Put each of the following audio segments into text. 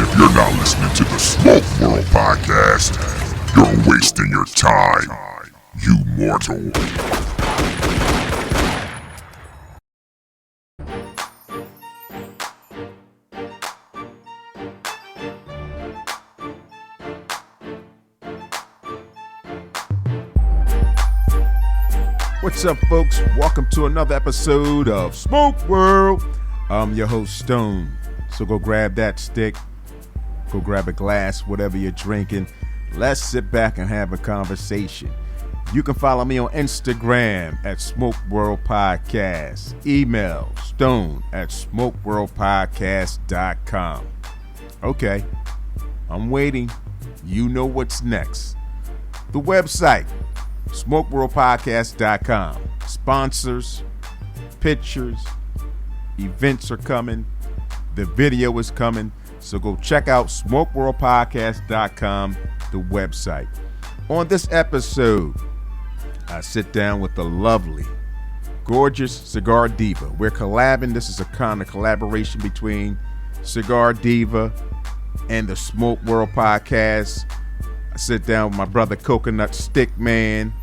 If you're not listening to the Smoke World Podcast, you're wasting your time, you mortal. What's up, folks? Welcome to another episode of Smoke World. I'm your host, Stone. So go grab that stick, go grab a glass, whatever you're drinking. Let's sit back and have a conversation. You can follow me on Instagram at Smoke World Podcast. Email stone@smokeworldpodcast.com. Okay, I'm waiting. You know what's next. The website, smokeworldpodcast.com. Sponsors, pictures, events are coming. The video is coming. So go check out smokeworldpodcast.com, the website. On this episode, I sit down with the lovely, gorgeous CIGAR Diva. We're collabing. This is a kind of collaboration between CIGAR Diva and the Smoke World Podcast. I sit down with my brother Coconut Stick Man,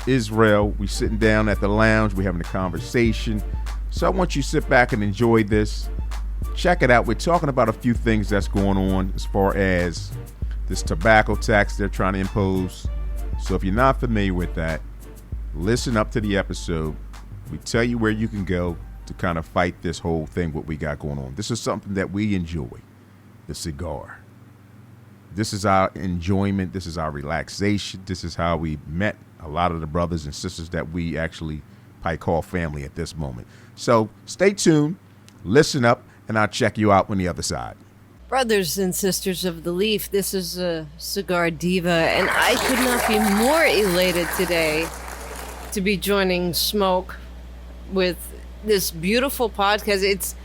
Israel. We sitting down at the lounge. We're having a conversation. So I want you to sit back and enjoy this. Check it out. We're talking about a few things that's going on as far as this tobacco tax they're trying to impose. So if you're not familiar with that, listen up to the episode. We tell you where you can go to kind of fight this whole thing, what we got going on. This is something that we enjoy, the cigar. This is our enjoyment. This is our relaxation. This is how we met a lot of the brothers and sisters that we actually probably call family at this moment. So stay tuned, listen up, and I'll check you out on the other side. Brothers and sisters of the leaf, this is a CIGAR Diva, and I could not be more elated today to be joining Smoke with this beautiful podcast.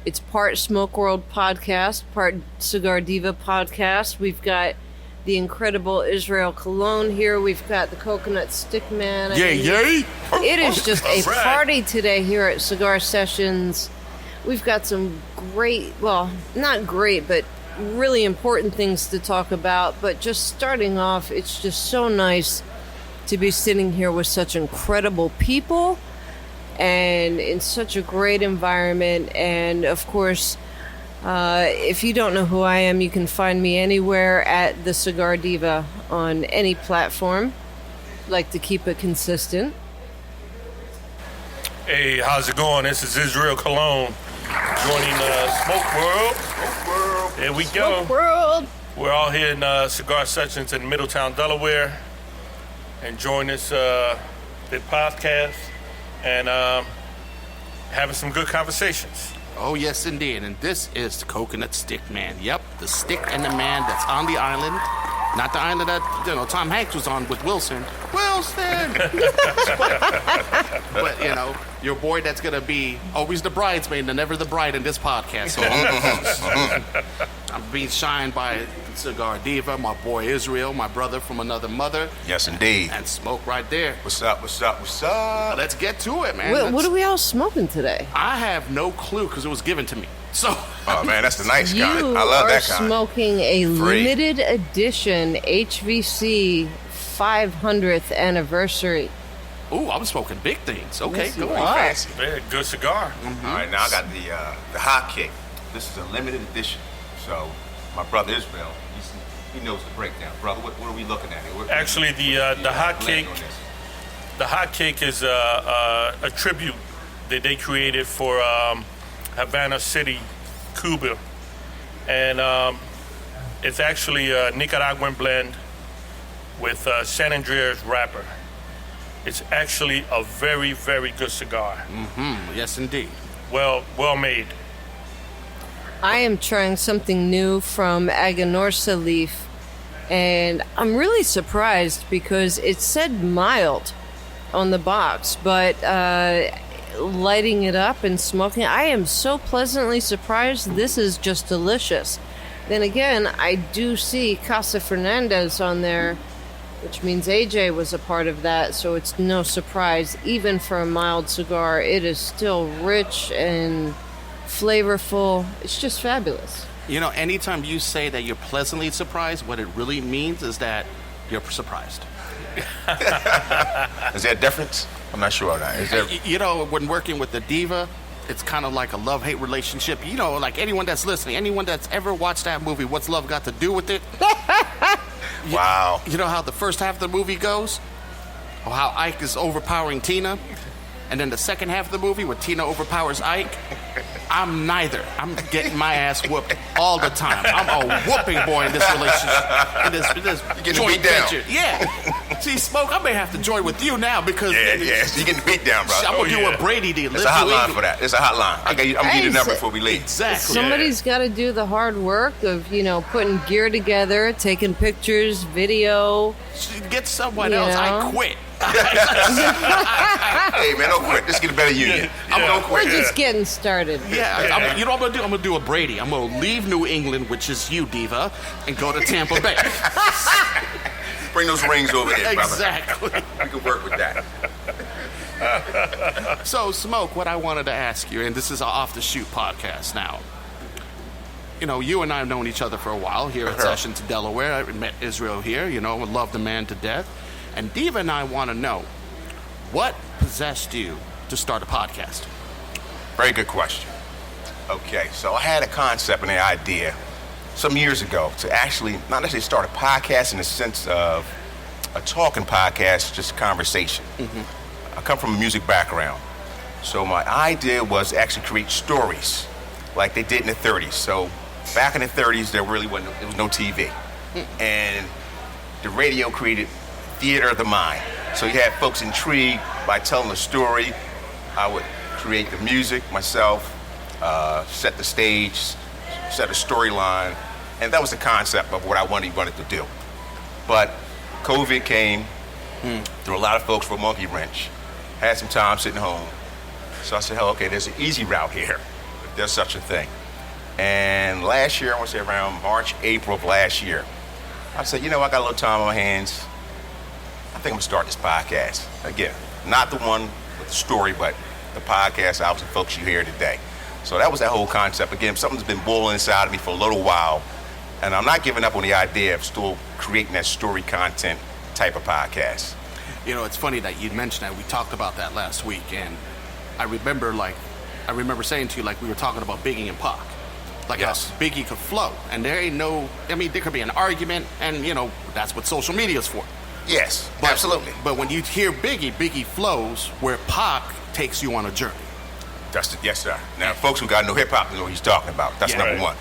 It's part Smoke World Podcast, part CIGAR Diva Podcast. We've got the incredible Israel Cologne here. We've got the Coconut Stick Man. Yay! It is just a party today here at Cigar Sessions. We've got some great, well, not great, but really important things to talk about. But just starting off, it's just so nice to be sitting here with such incredible people and in such a great environment. And of course, if you don't know who I am, you can find me anywhere at the CIGAR Diva on any platform. Like to keep it consistent. Hey, how's it going? This is Israel Cologne joining Smoke World. Smoke World. There we go. Smoke World. We're all here in Cigar Sessions in Middletown, Delaware, enjoying this podcast and having some good conversations. Oh, yes, indeed. And this is the Coconut Stick Man. Yep, the stick and the man that's on the island. Not the island that, Tom Hanks was on with Wilson. Wilson! but, your boy that's going to be always the bridesmaid and never the bride in this podcast. So I'm being shined by CIGAR Diva, my boy Israel, my brother from another mother. Yes, indeed. And Smoke right there. What's up? Let's get to it, man. What are we all smoking today? I have no clue because it was given to me. So, oh man, that's the nice kind. You I love that are kind. smoking a limited edition HVC 500th anniversary. Ooh, I'm smoking big things. Okay, Yes, go you on. are. Fancy. Yeah, good cigar. All right, now I got the hot kick. This is a limited edition. So my brother Israel, he knows the breakdown. Brother, what are we looking at here? Actually, the hot cake. The hot cake is a tribute that they created for Havana City, Cuba, and it's actually a Nicaraguan blend with San Andreas wrapper. It's actually a very, very good cigar. Yes, indeed. Well made. I am trying something new from Aganorsa leaf, and I'm really surprised because it said mild on the box, but lighting it up and smoking, I am so pleasantly surprised. This is just delicious. Then again, I do see Casa Fernandez on there, which means AJ was a part of that, so it's no surprise. Even for a mild cigar, it is still rich and flavorful. It's just fabulous. You know, anytime you say that you're pleasantly surprised, what it really means is that you're surprised. Is there a difference? I'm not sure on that. Is there? You know, when working with the diva, it's kind of like a love-hate relationship. You know, like anyone that's listening, anyone that's ever watched that movie, What's Love Got to Do with It? Wow. You know how the first half of the movie goes? Or how Ike is overpowering Tina? And then the second half of the movie where Tina overpowers Ike? I'm neither. I'm getting my ass whooped all the time. I'm a whooping boy in this relationship. In this joint beat down. venture. Yeah. See, Smoke, I may have to join with you now because... Yeah. You're getting beat down, bro. I'm going to do what Brady did. It's a hotline for that. It's a hotline. I'm going to give you the number before we leave. Exactly. Somebody's got to do the hard work of, putting gear together, taking pictures, video. Get someone else. I quit. Hey, man, don't quit. Let's get a better union. I'm going to quit. We're just getting started. Yeah, you know what I'm going to do? I'm going to do a Brady. I'm going to leave New England, which is you, Diva, and go to Tampa Bay. Bring those rings over here, brother. Exactly. We can work with that. So, Smoke, what I wanted to ask you, and this is an off-the-shoot podcast now. You know, you and I have known each other for a while here at Sessions in Delaware. I met Israel here, I love the man to death. And Diva and I want to know, what possessed you to start a podcast? Very good question. Okay, so I had a concept and an idea some years ago to actually not necessarily start a podcast in the sense of a talking podcast, just a conversation. I come from a music background. So my idea was to actually create stories like they did in the 30s. So back in the 30s, there was no TV. And the radio created theater of the mind. So you had folks intrigued by telling a story. I would create the music myself, set the stage, set a storyline, and that was the concept of what I wanted to do. But COVID came, threw a lot of folks for a monkey wrench, had some time sitting home. So I said, okay, there's an easy route here, if there's such a thing. And last year, I want to say around March, April of last year, I said, I got a little time on my hands. I think I'm going to start this podcast. Again, not the one with the story, but the podcast out to folks you hear today. So that was that whole concept. Again, something's been boiling inside of me for a little while, and I'm not giving up on the idea of still creating that story content type of podcast. It's funny that you mentioned that. We talked about that last week, and I remember saying to you, we were talking about Biggie and Pac. Yes. How Biggie could flow, and there ain't there could be an argument, and, that's what social media is for. Yes, absolutely. But when you hear Biggie flows where Pac takes you on a journey. Yes, sir. Now, folks who got no hip-hop know what he's talking about. That's number one.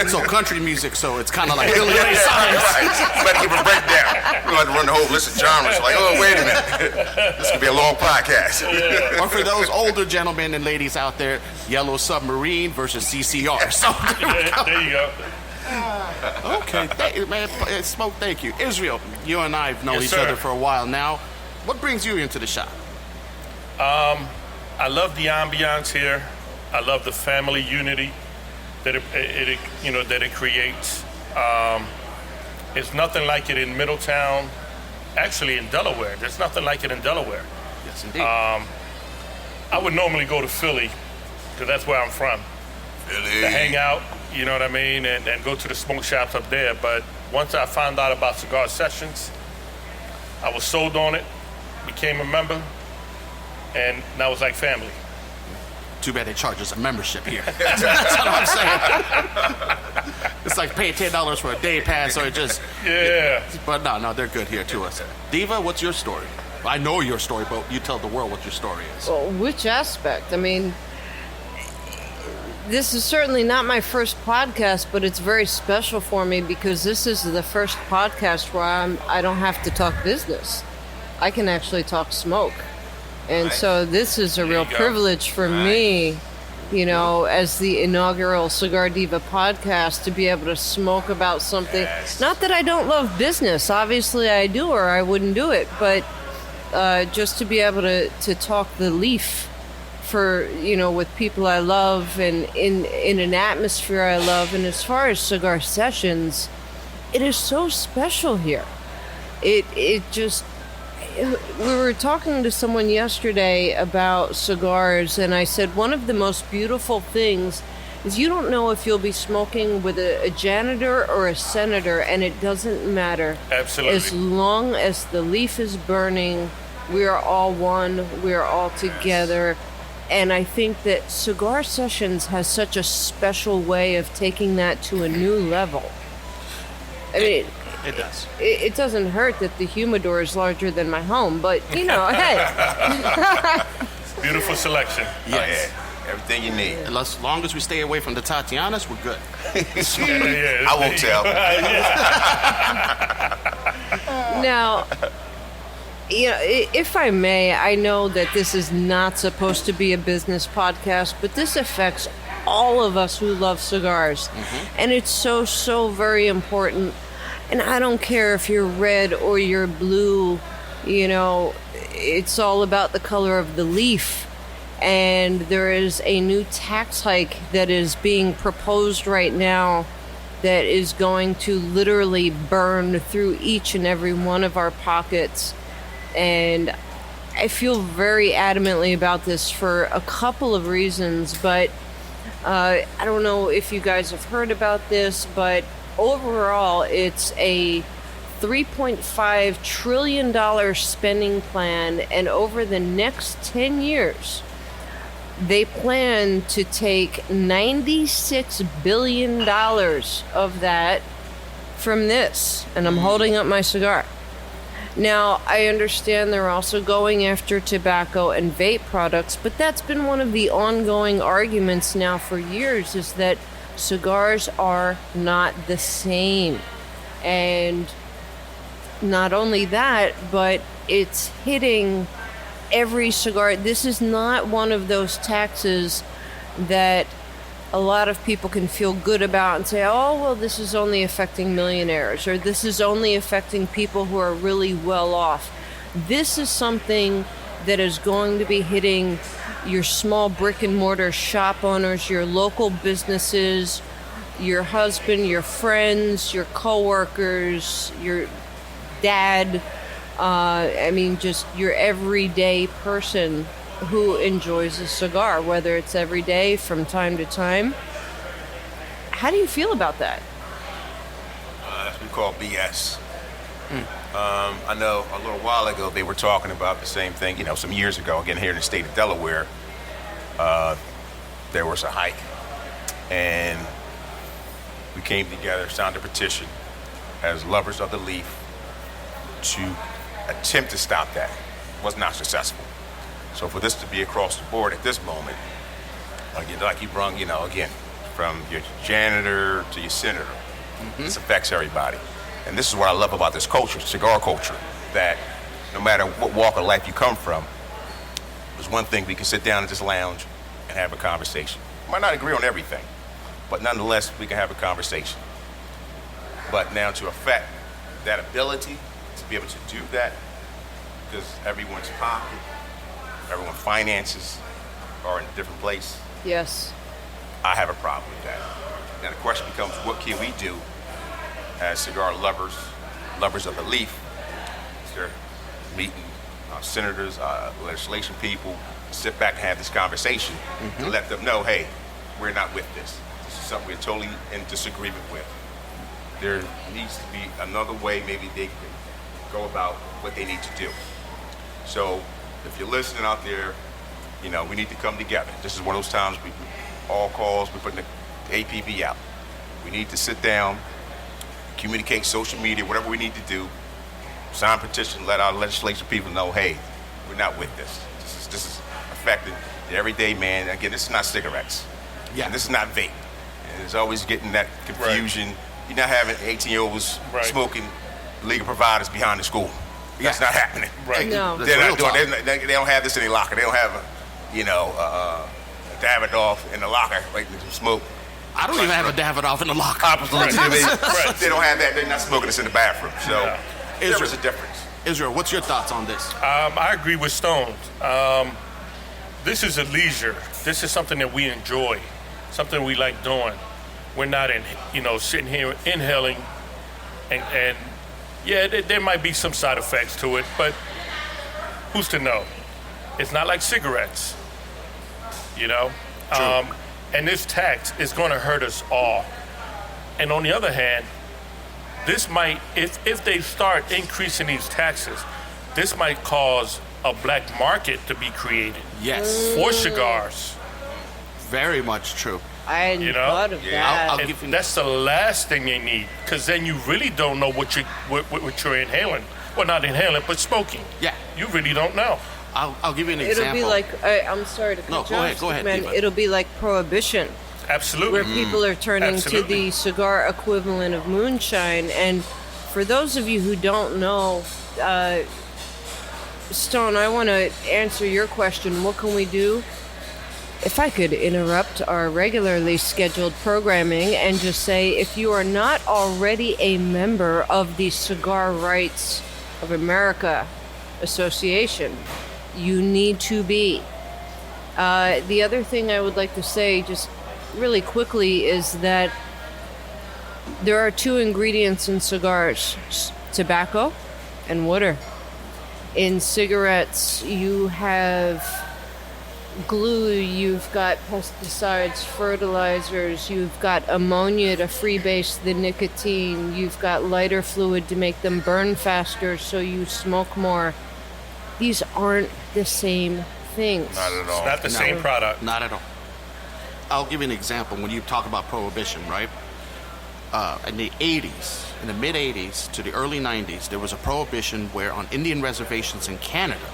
So country music, so it's kind of like Billy Ray Cyrus. Right. Better give a breakdown. We don't have to run the whole list of genres. Wait a minute. This could be a long podcast. Or for those older gentlemen and ladies out there, Yellow Submarine versus CCR. So there you go. Okay, man, Smoke, thank you. Israel, you and I have known each other for a while now. What brings you into the shop? I love the ambiance here. I love the family unity that it creates. It's nothing like it in Middletown. Actually, in Delaware, there's nothing like it in Delaware. Yes, indeed. I would normally go to Philly because that's where I'm from. Philly. To hang out, you know what I mean, and go to the smoke shops up there. But once I found out about Cigar Sessions, I was sold on it, became a member, and now it's like family. Too bad they charge us a membership here. That's what I'm saying. It's like paying $10 for a day pass, or just... Yeah. But no, they're good here to us. Diva, what's your story? I know your story, but you tell the world what your story is. Well, which aspect? I mean, this is certainly not my first podcast, but it's very special for me because this is the first podcast where I don't have to talk business. I can actually talk smoke. And so this is a real privilege for me, as the inaugural Cigar Diva podcast, to be able to smoke about something. Yes. Not that I don't love business. Obviously I do, or I wouldn't do it. But just to be able to talk the leaf for, with people I love and in an atmosphere I love. And as far as Cigar Sessions, it is so special here. we were talking to someone yesterday about cigars, and I said one of the most beautiful things is you don't know if you'll be smoking with a janitor or a senator, and it doesn't matter. Absolutely. As long as the leaf is burning, we are all one, we are all together. And I think that Cigar Sessions has such a special way of taking that to a new level. I mean, It does. it doesn't hurt that the humidor is larger than my home, but, you know, hey. Beautiful selection. Oh, yeah. Everything you need. As long as we stay away from the Tatianas, we're good. Yeah, I won't tell. Now, you know, if I may, I know that this is not supposed to be a business podcast, but this affects all of us who love cigars. And it's so very important. And I don't care if you're red or you're blue, you know, it's all about the color of the leaf. And there is a new tax hike that is being proposed right now that is going to literally burn through each and every one of our pockets. And I feel very adamantly about this for a couple of reasons, but I don't know if you guys have heard about this, but overall it's a $3.5 trillion spending plan, and over the next 10 years, they plan to take $96 billion of that from this. And I'm holding up my cigar. Now, I understand they're also going after tobacco and vape products, but that's been one of the ongoing arguments now for years, is that cigars are not the same. And not only that, but it's hitting every cigar. This is not one of those taxes that a lot of people can feel good about and say, oh, well, this is only affecting millionaires, or this is only affecting people who are really well off. This is something that is going to be hitting your small brick and mortar shop owners, your local businesses, your husband, your friends, your coworkers, your dad. I mean, just your everyday person who enjoys a cigar, whether it's every day from time to time. How do you feel about that? That's what we call BS. I know a little while ago they were talking about the same thing, you know, some years ago, again here in the state of Delaware, there was a hike, and we came together, signed a petition as lovers of the leaf to attempt to stop that. Was not successful. So for this to be across the board at this moment, like you brung, you know, again, from your janitor to your senator, this affects everybody. And this is what I love about this culture, cigar culture, that no matter what walk of life you come from, there's one thing: we can sit down at this lounge and have a conversation. We might not agree on everything, but nonetheless, we can have a conversation. But now to affect that ability to be able to do that, because everyone's pocket, everyone's finances are in a different place, Yes. I have a problem with that. Now the question becomes, what can we do as cigar lovers of the leaf? They're meeting senators, legislation people, sit back and have this conversation to let them know, hey, we're not with this. This is something we're totally in disagreement with. There needs to be another way maybe they can go about what they need to do. So if you're listening out there, you know, we need to come together. This is one of those times we all calls, we're putting the APB out. We need to sit down, communicate, social media, whatever we need to do, sign petition, let our legislation people know, hey, we're not with this. This is affecting the everyday man. Again, this is not cigarettes. Yeah. And this is not vape. And it's always getting that confusion. Right. You're not having 18-year-olds smoking legal providers behind the school. That's not happening. Right. No. They're not doing. They don't have this in their locker. They don't have a Davidoff in the locker waiting to smoke. I don't even have a Davidoff in the locker. They don't have that. They're not smoking this in the bathroom. So there is a difference. Israel, what's your thoughts on this? I agree with Stone. This is a leisure. This is something that we enjoy, something we like doing. We're not sitting here inhaling, and yeah, there might be some side effects to it, but who's to know? It's not like cigarettes, you know? And this tax is going to hurt us all. And on the other hand, this might, if they start increasing these taxes, this might cause a black market to be created. Yes. For cigars. Very much true. I hadn't thought of that. I'll And give you- that's the last thing they need, because then you really don't know what you're inhaling. Well, not inhaling, but smoking. Yeah. You really don't know. I'll give you an It'll example. be like, I'm sorry to cut No, you go off, ahead, go ahead, man. Diva. It'll be like prohibition, Absolutely. where people are turning Absolutely. to the cigar equivalent of moonshine. And for those of you who don't know, Stone, I want to answer your question. What can we do? If I could interrupt our regularly scheduled programming and just say, if you are not already a member of the Cigar Rights of America Association, you need to be. The other thing I would like to say, just really quickly, is that there are two ingredients in cigars: tobacco and water. In cigarettes, you have glue, you've got pesticides, fertilizers, you've got ammonia to freebase the nicotine, you've got lighter fluid to make them burn faster so you smoke more. These aren't the same things. Not at all. It's not the same product. Not at all. I'll give you an example. When you talk about prohibition, right? In the 80s, in the mid 80s to the early 90s, there was a prohibition where on Indian reservations in Canada,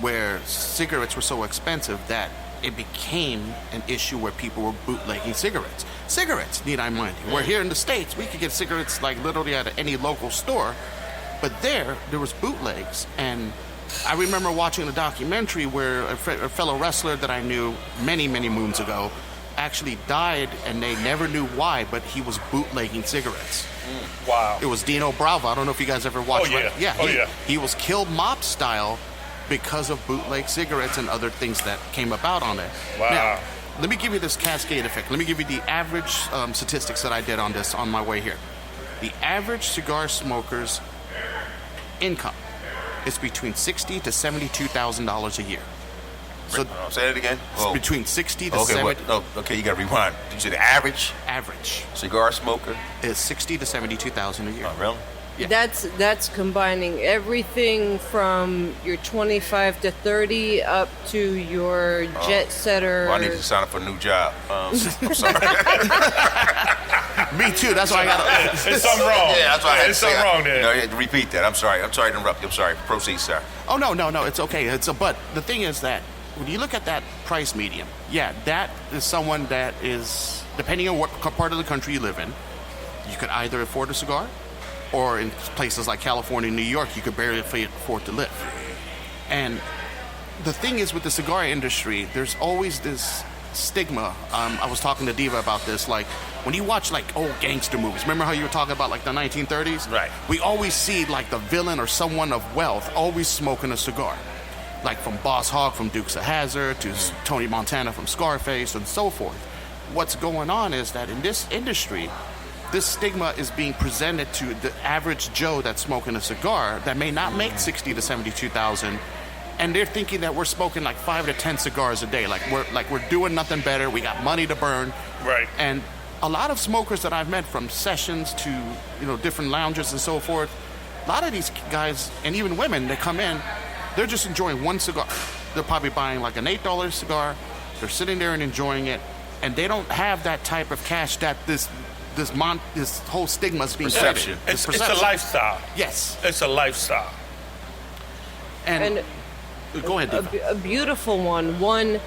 where cigarettes were so expensive that it became an issue where people were bootlegging cigarettes. Cigarettes, need I mind you. Where here in the States, we could get cigarettes like literally at any local store, but there was bootlegs. And I remember watching a documentary where a fellow wrestler that I knew many, many moons ago actually died, and they never knew why, but he was bootlegging cigarettes. Wow. It was Dino Bravo. I don't know if you guys ever watched Oh, yeah. it. He was killed mob style because of bootleg cigarettes and other things that came about on it. Wow. Now, let me give you this cascade effect. Let me give you the average statistics that I did on this on my way here. The average cigar smoker's income is between $60,000 to $72,000 a year. So Say it again. it's between 60 to Okay, 70. okay, you got to rewind. Did you say the average Average cigar smoker? is 60 to 72,000 a year. Oh, really? Yeah. That's combining everything from your 25 to 30 up to your jet setter. Well, I need to sign up for a new job. I'm sorry. Me too. That's why I got. There's something wrong. Yeah, that's why I had There's to say. something wrong there. No, you had to repeat that. I'm sorry. I'm sorry to interrupt you. I'm sorry. Proceed, sir. Oh no, it's okay. But the thing is that when you look at that price medium, yeah, that is someone that is, depending on what part of the country you live in, you could either afford a cigar, or in places like California and New York, you could barely afford to live. And the thing is with the cigar industry, there's always this stigma. I was talking to Diva about this. Like when you watch like old gangster movies, remember how you were talking about like the 1930s? Right. We always see like the villain or someone of wealth always smoking a cigar. Like from Boss Hogg from Dukes of Hazzard to Tony Montana from Scarface and so forth. What's going on is that in this industry, this stigma is being presented to the average Joe that's smoking a cigar that may not make 60 to 72,000, and they're thinking that we're smoking like 5 to 10 cigars a day, like we're doing nothing better. We got money to burn, Right. And a lot of smokers that I've met, from sessions to different lounges and so forth, a lot of these guys and even women that come in, they're just enjoying one cigar. They're probably buying like an $8 cigar. They're sitting there and enjoying it, and they don't have that type of cash that this whole stigma is being Perception. created. It's a lifestyle. Yes. It's a lifestyle. And go ahead, Diva. a beautiful one.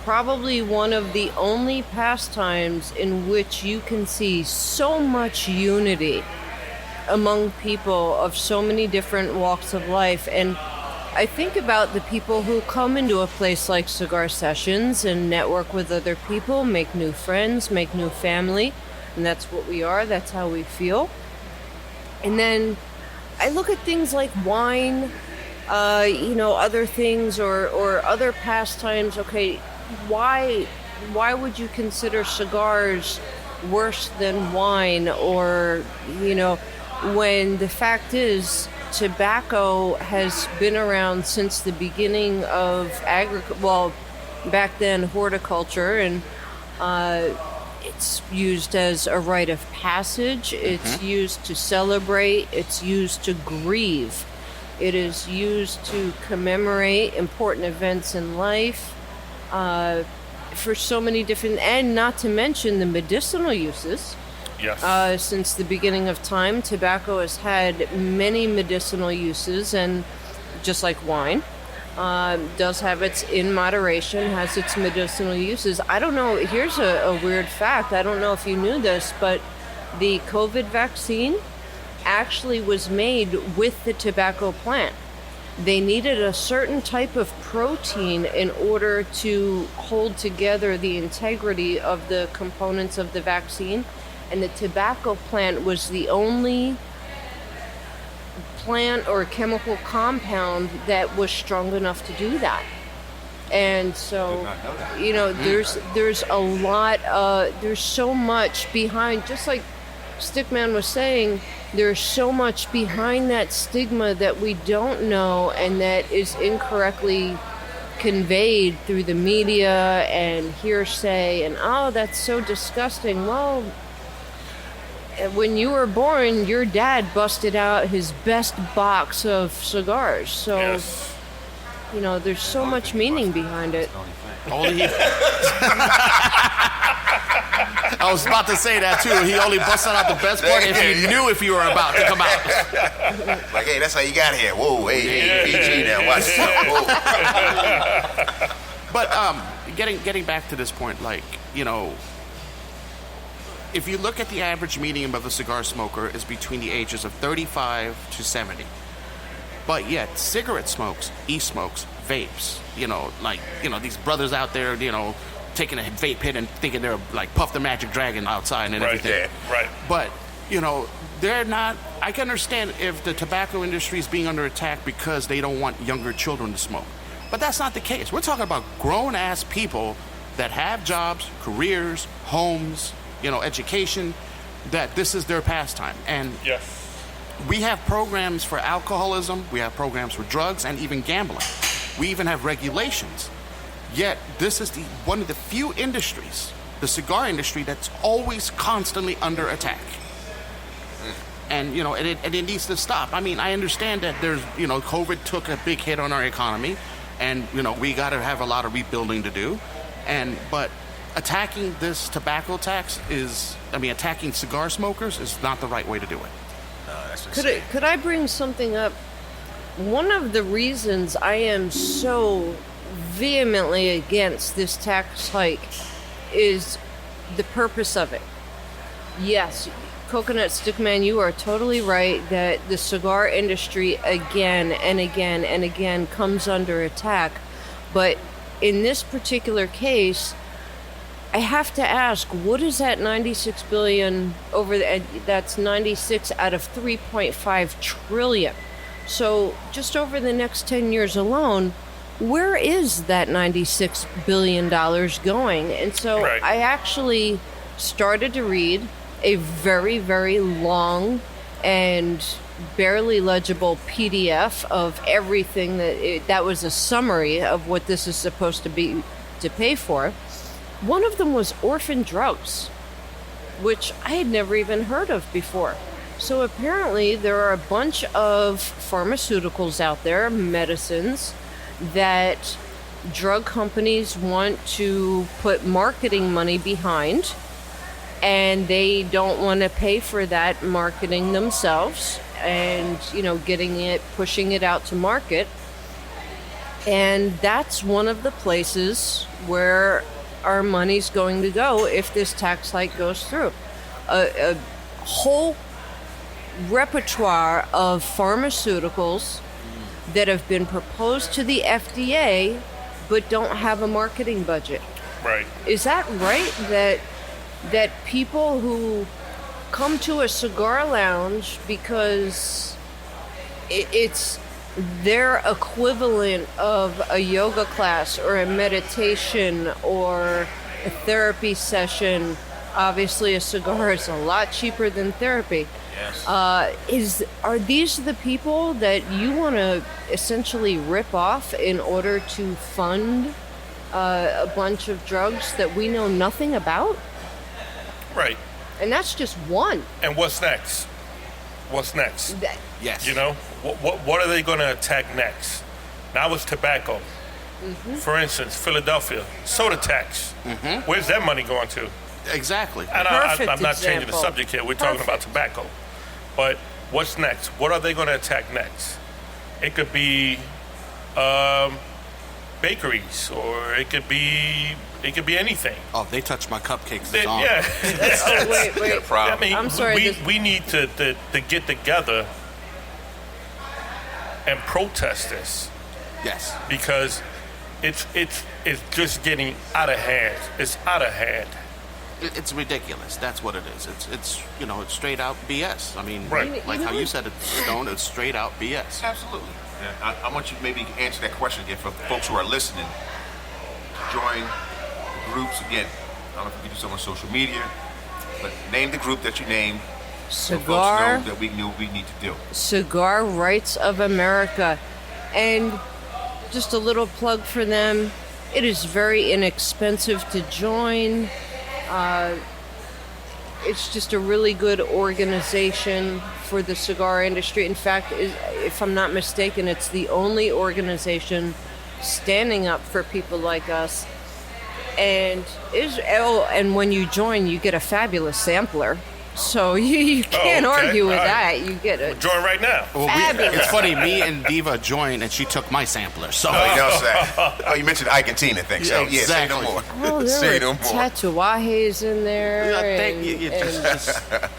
Probably one of the only pastimes in which you can see so much unity among people of so many different walks of life. And I think about the people who come into a place like Cigar Sessions and network with other people, make new friends, make new family, and that's what we are, that's how we feel. And then I look at things like wine, other things or other pastimes. Okay, why would you consider cigars worse than wine? Or, when the fact is, tobacco has been around since the beginning of back then horticulture, and it's used as a rite of passage. It's used to celebrate. It's used to grieve. It is used to commemorate important events in life for so many different, and not to mention the medicinal uses. Yes. Since the beginning of time, tobacco has had many medicinal uses, and just like wine, does have its, in moderation, has its medicinal uses. I don't know, here's a weird fact. I don't know if you knew this, but the COVID vaccine actually was made with the tobacco plant. They needed a certain type of protein in order to hold together the integrity of the components of the vaccine. And the tobacco plant was the only plant or chemical compound that was strong enough to do that. And so, you know, there's a lot, there's so much behind, just like Stickman was saying, there's so much behind that stigma that we don't know and that is incorrectly conveyed through the media and hearsay and, oh, that's so disgusting. Well, when you were born, your dad busted out his best box of cigars. So, Yes. you know, there's so much meaning behind it. Only I was about to say that too. He only busted out the best part if he knew if you were about to come out. Like, hey, that's how you got here. Whoa, hey, PG now. Watch this. Whoa. But getting back to this point, like, you know, if you look at the average median of a cigar smoker is between the ages of 35 to 70. But yet, cigarette smokes, e-smokes, vapes, you know, like, you know, these brothers out there, you know, taking a vape hit and thinking they're like Puff the Magic Dragon outside and everything. Yeah. Right. But, you know, they're not, I can understand if the tobacco industry is being under attack because they don't want younger children to smoke. But that's not the case. We're talking about grown-ass people that have jobs, careers, homes, you know, education, that this is their pastime. And Yes. we have programs for alcoholism, we have programs for drugs, and even gambling. We even have regulations. Yet, this is one of the few industries, the cigar industry, that's always constantly under attack. And, you know, and it needs to stop. I mean, I understand that there's, you know, COVID took a big hit on our economy, and, you know, we got to have a lot of rebuilding to do. But attacking this tobacco tax attacking cigar smokers is not the right way to do it. Could I bring something up? One of the reasons I am so vehemently against this tax hike is the purpose of it. Yes, Coconut Stickman, you are totally right that the cigar industry again and again and again comes under attack. But in this particular case, I have to ask, what is that 96 billion that's 96 out of 3.5 trillion. So just over the next 10 years alone, where is that $96 billion going? And so Right. I actually started to read a very, very long and barely legible PDF of everything that was a summary of what this is supposed to be to pay for. One of them was orphan drugs, which I had never even heard of before. So apparently there are a bunch of pharmaceuticals out there, medicines, that drug companies want to put marketing money behind, and they don't want to pay for that marketing themselves and, you know, pushing it out to market. And that's one of the places where our money's going to go if this tax hike goes through. A whole repertoire of pharmaceuticals that have been proposed to the FDA but don't have a marketing budget. Right. Is that right? That people who come to a cigar lounge because it's their equivalent of a yoga class or a meditation or a therapy session. Obviously, a cigar is a lot cheaper than therapy. Yes. Are these the people that you want to essentially rip off in order to fund a bunch of drugs that we know nothing about? Right. And that's just one. And what's next? What's next? Yes. You know, what are they going to attack next? Now it's tobacco. For instance, Philadelphia, soda tax. Where's that money going to? Exactly. And Perfect I'm not changing the example. subject here. We're talking about tobacco. But what's next? What are they going to attack next? It could be bakeries, or it could be anything. Oh, they touch my cupcakes. It's on. Yeah. Oh, wait. I mean, I'm sorry, we need to get together and protest this, Yes. because it's just getting out of hand. It's out of hand. It's ridiculous. That's what it is. It's it's straight out BS. I mean, Right. like how you said it, Stone. It's straight out BS. Absolutely. And I want you to maybe answer that question again for folks who are listening. Join the groups again. I don't know if you can do something on social media, but name the group that you named. So folks Cigar. know that we knew we need to do. Cigar Rights of America. And just a little plug for them. It is very inexpensive to join. It's just a really good organization for the cigar industry. In fact, if I'm not mistaken, it's the only organization standing up for people like us. And and when you join, you get a fabulous sampler. So you can't okay. argue with All that. right. You get it. Join right now. Well, Fabulous. it's funny. Me and Diva joined, and she took my sampler. So You know what I'm saying? Oh, you mentioned Ike and Tina thing, so Yeah, yeah, say no exactly. more. Oh, there Say were no more. tatuajes in there, Yeah, and, you and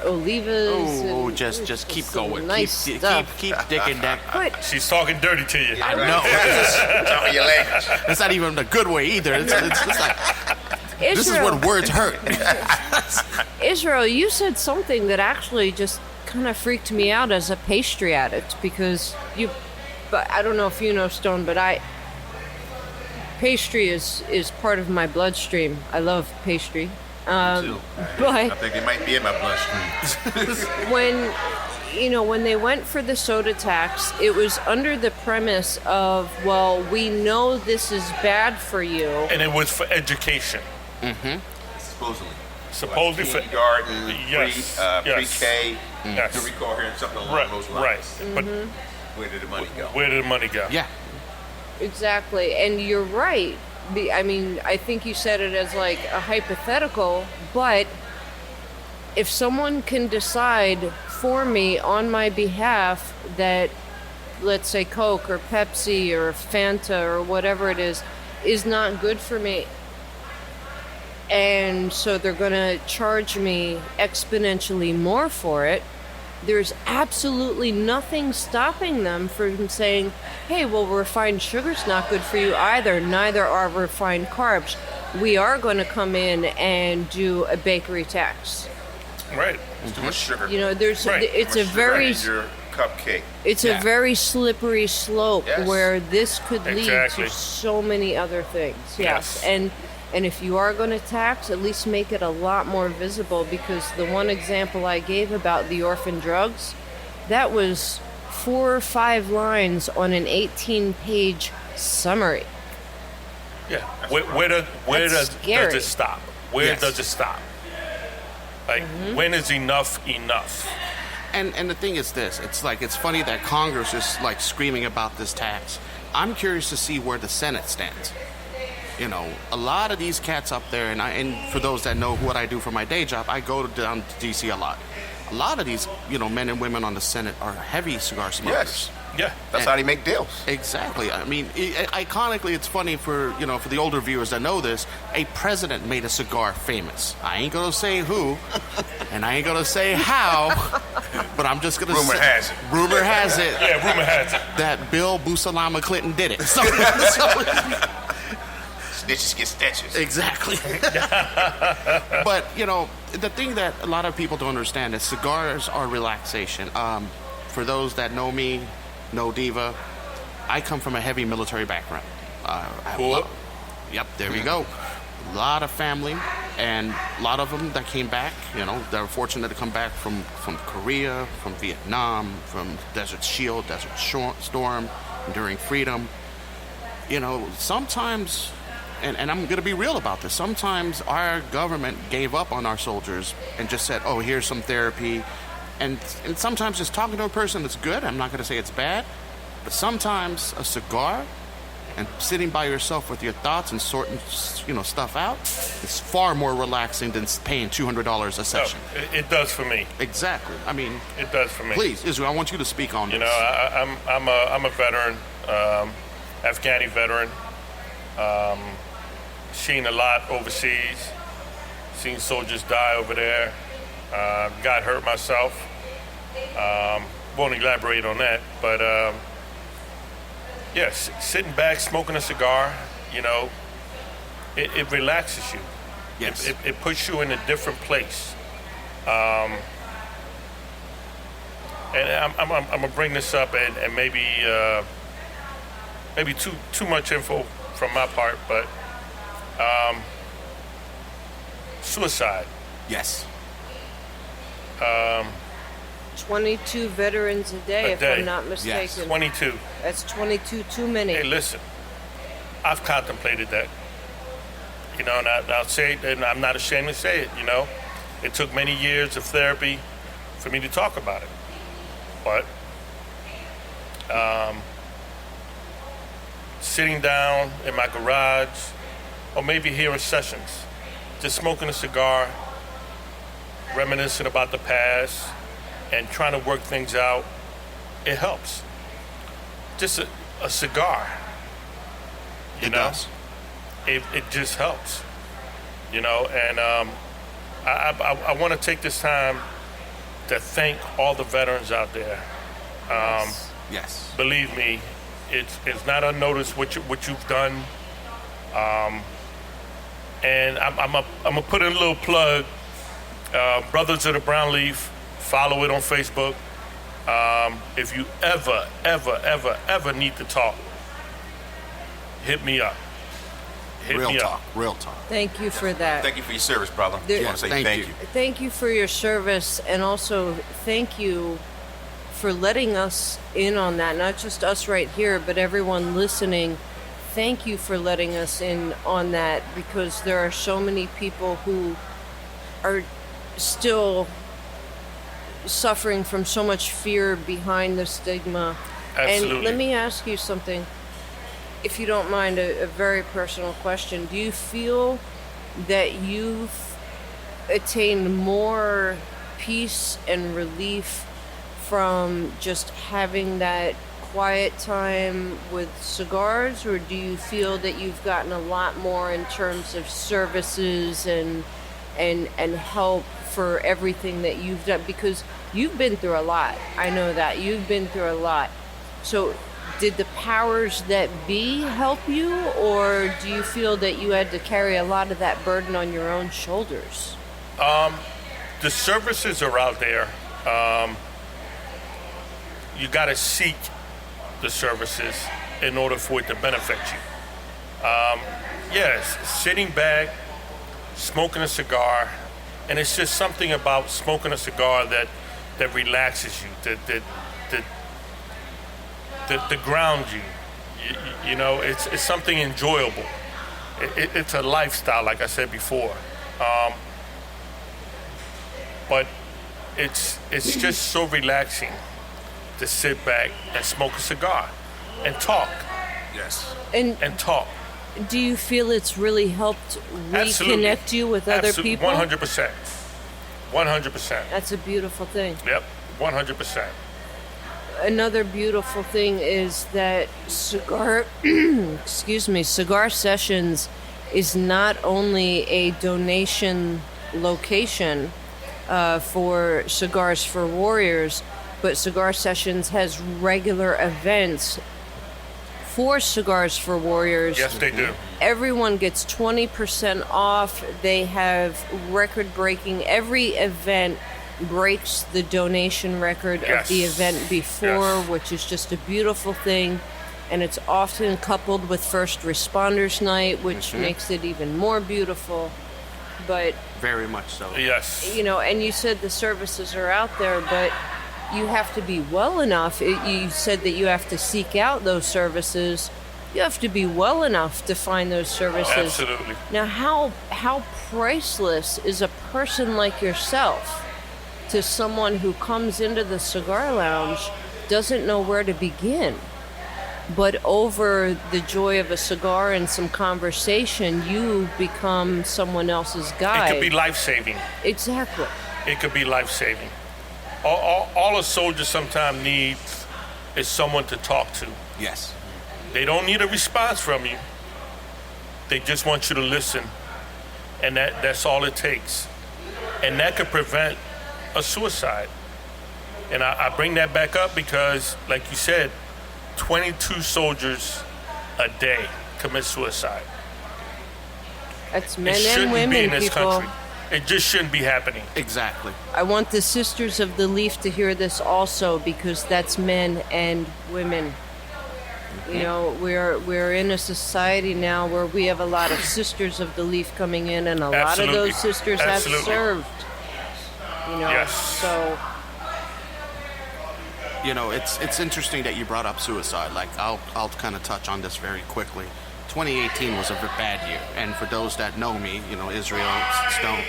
olivas. oh, and just keep some going. Nice keep stuff. keep digging that. But She's talking dirty to you. No, Talking your language. it's not even the good way either. It's like this is Israel, when words hurt. Israel, you said something that actually just kind of freaked me out as a pastry addict because but I don't know if you know, Stone, but pastry is part of my bloodstream. I love pastry. Too. I But think it might be in my bloodstream. when they went for the soda tax, it was under the premise of, well, we know this is bad for you. And it was for education. Supposedly. Supposedly for Kindergarten, Yes, yes. pre-K. Yes. I recall hearing something along right, those right. lines. But Where did the money go? where did the money go? Yeah. Exactly, and you're right. I mean, I think you said it as like a hypothetical, but if someone can decide for me on my behalf that, let's say, Coke or Pepsi or Fanta or whatever it is not good for me, and so they're going to charge me exponentially more for it, there's absolutely nothing stopping them from saying, hey, well, refined sugar's not good for you either. Neither are refined carbs. We are going to come in and do a bakery tax. Right. It's too much sugar. You know, Right. it's Too a much sugar very... in your cupcake. It's Yeah. a very slippery slope Yes. where this could lead Exactly. to so many other things. Yes. Yes. And if you are going to tax, at least make it a lot more visible, because the one example I gave about the orphan drugs, that was 4 or 5 lines on an 18-page summary. Yeah. Where does scary. it stop? Where Yes. does it stop? Like, when is enough enough? And the thing is this, it's funny that Congress is like screaming about this tax. I'm curious to see where the Senate stands. You know, a lot of these cats up there, and for those that know what I do for my day job, I go down to DC a lot. A lot of these, men and women on the Senate are heavy cigar smokers. Yes. Yeah. That's how they make deals. Exactly. I mean, iconically, it's funny for the older viewers that know this. A president made a cigar famous. I ain't gonna say who, and I ain't gonna say how, but I'm just gonna Rumor say. has it. Rumor has it. Yeah, rumor has it. That Bill Busalama Clinton did it. So Snitches get stitches. exactly. But the thing that a lot of people don't understand is cigars are relaxation. For those that know me, know Diva, I come from a heavy military background. I have Cool. Yep, there we go. A lot of family, And a lot of them that came back, you know, they were fortunate to come back from Korea, from Vietnam, from Desert Shield, Desert Storm, Enduring Freedom. You know, sometimes, and I'm going to be real about this, sometimes our government gave up on our soldiers and just said, oh, here's some therapy. And sometimes just talking to a person is good. I'm not going to say it's bad. But sometimes a cigar and sitting by yourself with your thoughts and sorting, you know, stuff out is far more relaxing than paying $200 a session. No, it does for me. Exactly. I mean, it does for me. Please, Israel, I want you to speak on this. You know, I'm a veteran, Afghani veteran. Seen a lot overseas. Seen soldiers die over there. Got hurt myself. Won't elaborate on that, but yes, sitting back, smoking a cigar, you know, it relaxes you. Yes. It puts you in a different place. And I'm gonna bring this up, and maybe too much info from my part, but suicide. Yes. 22 veterans a day, if I'm not mistaken. Yes. 22. That's 22 too many. Hey, listen, I've contemplated that. You know, and I'll say it, and I'm not ashamed to say it, you know. It took many years of therapy for me to talk about it. But sitting down in my garage, or maybe here in Sessions, just smoking a cigar, reminiscing about the past, and trying to work things out, it helps. Just a cigar, you know? Does. It just helps, you know? And I want to take this time to thank all the veterans out there. Yes. Believe me, it's not unnoticed what you've done. And I'm gonna put in a little plug. Brothers of the Brown Leaf, follow it on Facebook. If you ever need to talk, hit me up. Real talk. Thank you for that. Thank you for your service, brother. There- I want to say Thank thank you. you. Thank you for your service, and also thank you for letting us in on that. Not just us right here, but everyone listening. Thank you for letting us in on that, because there are so many people who are still suffering from so much fear behind the stigma. Absolutely. And let me ask you something, if you don't mind, a very personal question. Do you feel that you've attained more peace and relief from just having that quiet time with cigars, or do you feel that you've gotten a lot more in terms of services and help for everything that you've done? Because you've been through a lot. I know that you've been through a lot. So did the powers that be help you, or do you feel that you had to carry a lot of that burden on your own shoulders? The services are out there. You got to seek the services in order for it to benefit you. Yes, sitting back, smoking a cigar, and it's just something about smoking a cigar that relaxes you, that grounds you. You know, it's something enjoyable. It's a lifestyle, like I said before. But it's just so relaxing to sit back and smoke a cigar and talk. Yes. And talk. Do you feel it's really helped Absolutely. reconnect you with other Absolutely. people? 100%. 100%. That's a beautiful thing. Yep. 100%. Another beautiful thing is that cigar Cigar Sessions is not only a donation location for Cigars for Warriors, but Cigar Sessions has regular events for Cigars for Warriors. Yes, they do. Everyone gets 20% off. They have record-breaking. Every event breaks the donation record of the Yes. event before, Yes. which is just a beautiful thing. And it's often coupled with First Responders Night, which makes it even more beautiful. but Very much so. Yes. you know, and you said the services are out there, but you have to be well enough. You said that you have to seek out those services. You have to be well enough to find those services. Absolutely. Now, how priceless is a person like yourself to someone who comes into the cigar lounge, doesn't know where to begin, but over the joy of a cigar and some conversation, you become someone else's guide. It could be life-saving. Exactly. It could be life-saving. All a soldier sometimes needs is someone to talk to. Yes. They don't need a response from you. They just want you to listen. And that's all it takes. And that could prevent a suicide. And I bring that back up because, like you said, 22 soldiers a day commit suicide. That's men It and shouldn't women, be in this people. country. It just shouldn't be happening. Exactly. I want the Sisters of the Leaf to hear this also, because that's men and women. You know, we're in a society now where we have a lot of Sisters of the Leaf coming in, and a lot of Absolutely. those sisters Absolutely. have served. You know, Yes. so You know, it's interesting that you brought up suicide. Like, I'll kind of touch on this very quickly. 2018 was a bad year, and for those that know me, you know, Israel,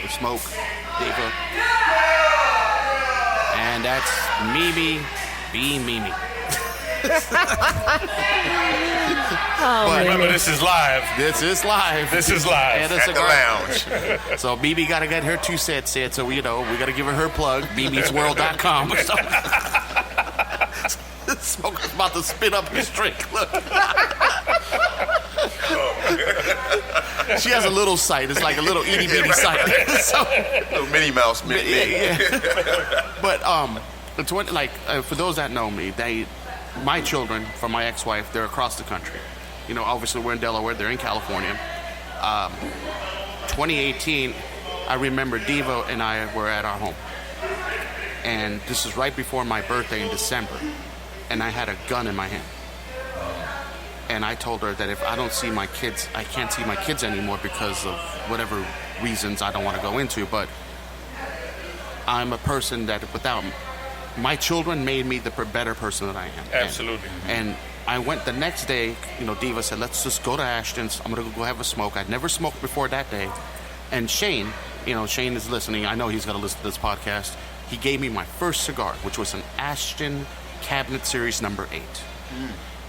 Smoke, Diva, and that's Mimi, Mimi. Remember, this is live. This is live. This is live. And a At the cigar lounge. So Bibi got to get her 2 cents said. So, you know, we got to give her her plug, bbsworld.com. So, Smoker's about to spit up his drink. Look. She has a little site. It's like a little itty bitty site. So, Little Minnie Mouse. but it's what, like, for those that know me, my children from my ex-wife, they're across the country. You know, obviously we're in Delaware. They're in California. 2018, I remember Diva and I were at our home. And this is right before my birthday in December. And I had a gun in my hand. And I told her that if I don't see my kids, I can't see my kids anymore because of whatever reasons I don't want to go into. But I'm a person that without my children made me the better person that I am. Absolutely. And I went the next day, you know, Diva said, let's just go to Ashton's. I'm going to go have a smoke. I'd never smoked before that day. And Shane, you know, Shane is listening. I know he's going to listen to this podcast. He gave me my first cigar, which was an Ashton Cabinet Series number 8.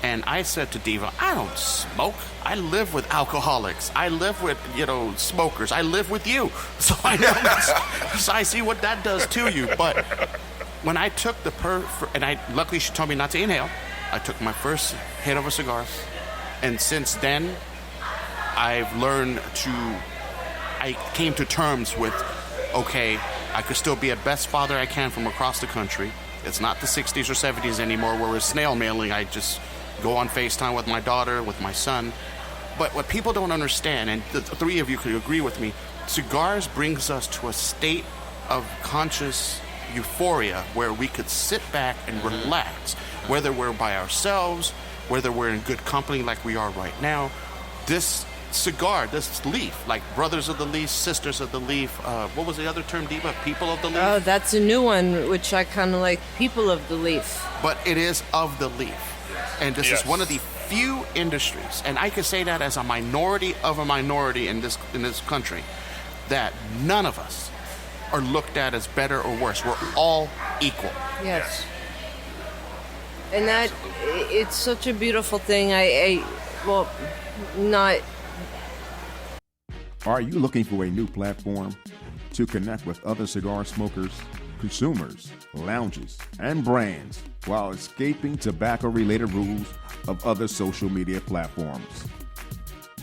And I said to Diva, I don't smoke. I live with alcoholics. I live with, you know, smokers. I live with you. So I know. So I see what that does to you. But when I took the luckily she told me not to inhale. I took my first hit of a cigar. And since then, I came to terms with, okay, I could still be a best father I can from across the country. It's not the 60s or 70s anymore where we're snail mailing. I just go on FaceTime with my daughter, with my son. But what people don't understand, and the three of you could agree with me, cigars brings us to a state of conscious euphoria where we could sit back and relax, whether we're by ourselves, whether we're in good company like we are right now. This cigar, this leaf, like Brothers of the Leaf, Sisters of the Leaf, what was the other term, Diva? People of the Leaf? oh, that's a new one, which I kind of like. People of the Leaf. But it is of the leaf. And this Yes. is one of the few industries, and I can say that as a minority of a minority in this country, that none of us are looked at as better or worse. We're all equal. Yes. And that, it's such a beautiful thing. Not. Are you looking for a new platform to connect with other cigar smokers, consumers, lounges, and brands while escaping tobacco-related rules of other social media platforms?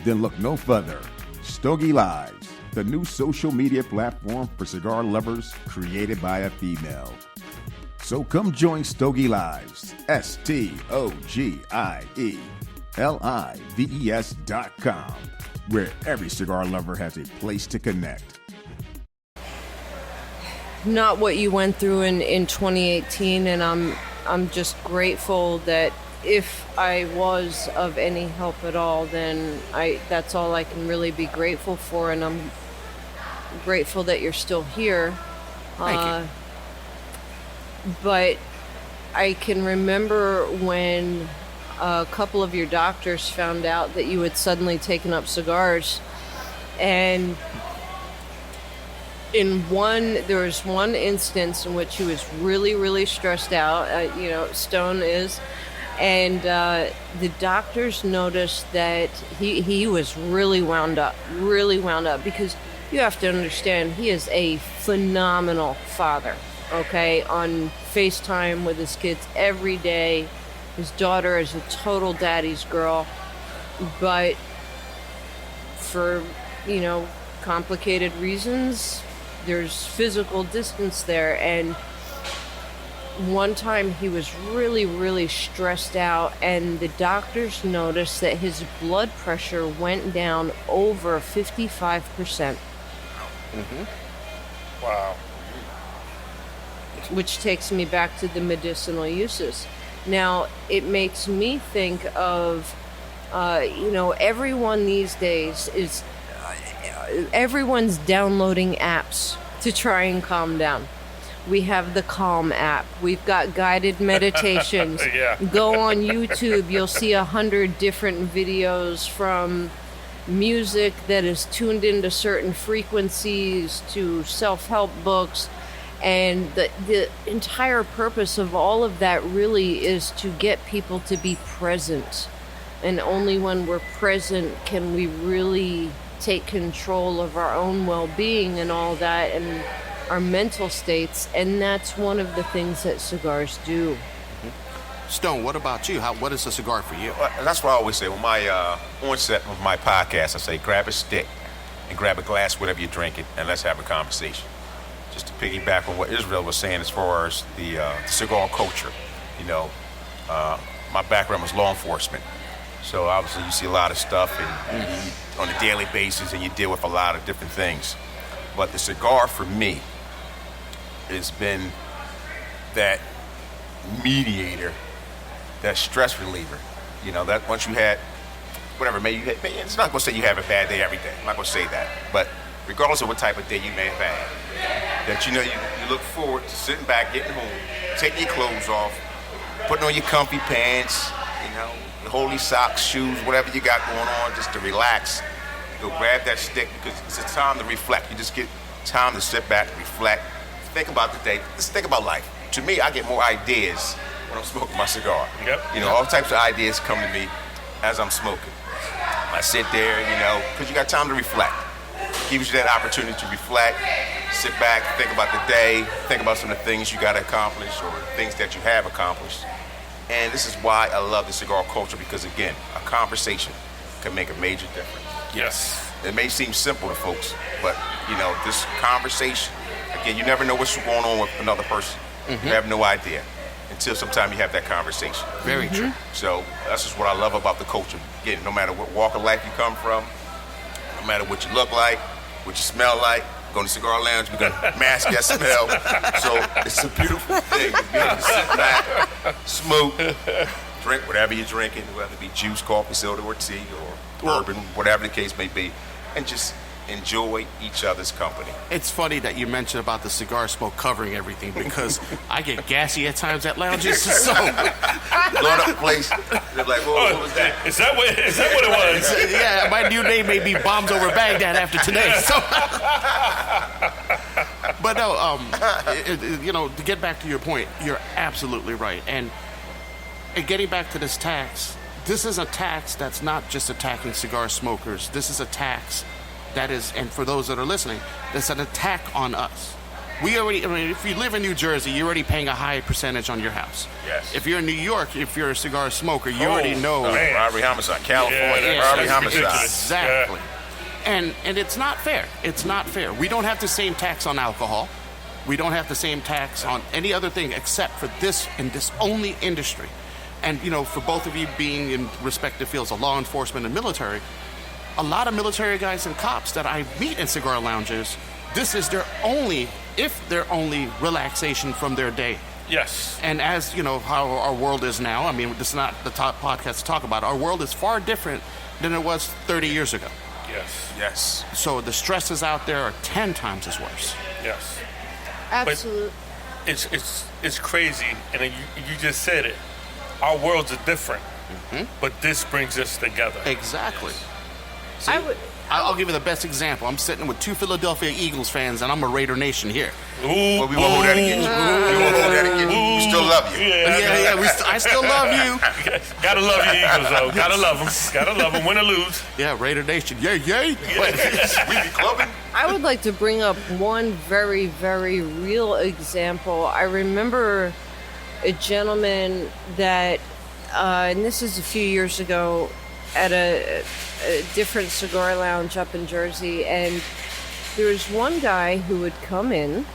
Then look no further. Stogie Lives, the new social media platform for cigar lovers created by a female. So come join Stogie Lives, STOGIELIVES.com, where every cigar lover has a place to connect. Not what you went through in 2018, and I'm just grateful that if I was of any help at all, then that's all I can really be grateful for, and grateful that you're still here. Thank you. But I can remember when a couple of your doctors found out that you had suddenly taken up cigars, and there was one instance in which he was really, really stressed out. Stone is, and the doctors noticed that he was really wound up, because you have to understand he is a phenomenal father. Okay, on FaceTime with his kids every day. His daughter is a total daddy's girl, but for complicated reasons, there's physical distance there. And one time he was really, really stressed out, and the doctors noticed that his blood pressure went down over 55%. Wow. Which takes me back to the medicinal uses. Now, it makes me think of, everyone these days is, everyone's downloading apps to try and calm down. We have the Calm app. We've got guided meditations. Yeah. Go on YouTube, you'll see 100 different videos, from music that is tuned into certain frequencies to self-help books. And the entire purpose of all of that really is to get people to be present. And only when we're present can we really take control of our own well-being and all that, and our mental states. And that's one of the things that cigars do. Stone, what about you? What is a cigar for you? Well, that's what I always say. When my onset of my podcast, I say grab a stick and grab a glass, whatever you're drinking, and let's have a conversation. Just to piggyback on what Israel was saying as far as the cigar culture. My background was law enforcement. So obviously you see a lot of stuff on a daily basis, and you deal with a lot of different things. But the cigar for me has been that mediator, that stress reliever. That once you had, whatever, it's not going to say you have a bad day every day. I'm not going to say that. But regardless of what type of day you may have had, that you look forward to sitting back, getting home, taking your clothes off, putting on your comfy pants, your holy socks, shoes, whatever you got going on, just to relax. Go grab that stick, because it's a time to reflect. You just get time to sit back, reflect, think about the day, just think about life. To me, I get more ideas when I'm smoking my cigar. Yep. All types of ideas come to me as I'm smoking. I sit there, because you got time to reflect. Gives you that opportunity to reflect, sit back, think about the day, think about some of the things you got to accomplish or things that you have accomplished. And this is why I love the cigar culture, because, again, a conversation can make a major difference. Yes. It may seem simple to folks, but, this conversation, again, you never know what's going on with another person. You have no idea until sometime you have that conversation. Very true. So that's just what I love about the culture. Again, no matter what walk of life you come from, no matter what you look like, what you smell like, go to Cigar Lounge, we got mask that smell. So it's a beautiful thing to be able to sit back, smoke, drink whatever you're drinking, whether it be juice, coffee, soda, or tea, or bourbon, whatever the case may be, and just enjoy each other's company. It's funny that you mentioned about the cigar smoke covering everything, because I get gassy at times at lounges. So Blowing up the place, they're like, whoa, what was that? Is that what it was? yeah, my new name may be Bombs Over Baghdad after today. So, but no, to get back to your point, you're absolutely right. And getting back to this tax, this is a tax that's not just attacking cigar smokers. This is a tax that is, and for those that are listening, that's an attack on us. If you live in New Jersey, you're already paying a high percentage on your house. Yes. If you're in New York, if you're a cigar smoker, you already know. man. Robbery, homicide. California, Yeah, robbery, that's homicide. ridiculous. Exactly. And it's not fair. It's not fair. We don't have the same tax on alcohol. We don't have the same tax on any other thing except for this and this only industry. And, for both of you being in respective fields of law enforcement and military, a lot of military guys and cops that I meet in cigar lounges, this is their only relaxation from their day. Yes. And as how our world is now, I mean, this is not the top podcast to talk about. Our world is far different than it was 30 years ago. Yes. Yes. So the stresses out there are 10 times as worse. Yes. Absolutely. It's crazy, and you just said it. Our worlds are different, but this brings us together. Exactly. I would. I'll give you the best example. I'm sitting with 2 Philadelphia Eagles fans, and I'm a Raider Nation here. Ooh, Well, we won't hold that against you. We won't hold that against you. We still love you. I still love you. Gotta love your Eagles, though. Gotta love them. Gotta love them. Win or lose. Yeah, Raider Nation. Yay. We be clubbing. I would like to bring up one very, very real example. I remember a gentleman that, and this is a few years ago, at a different cigar lounge up in Jersey, and there was one guy who would come in,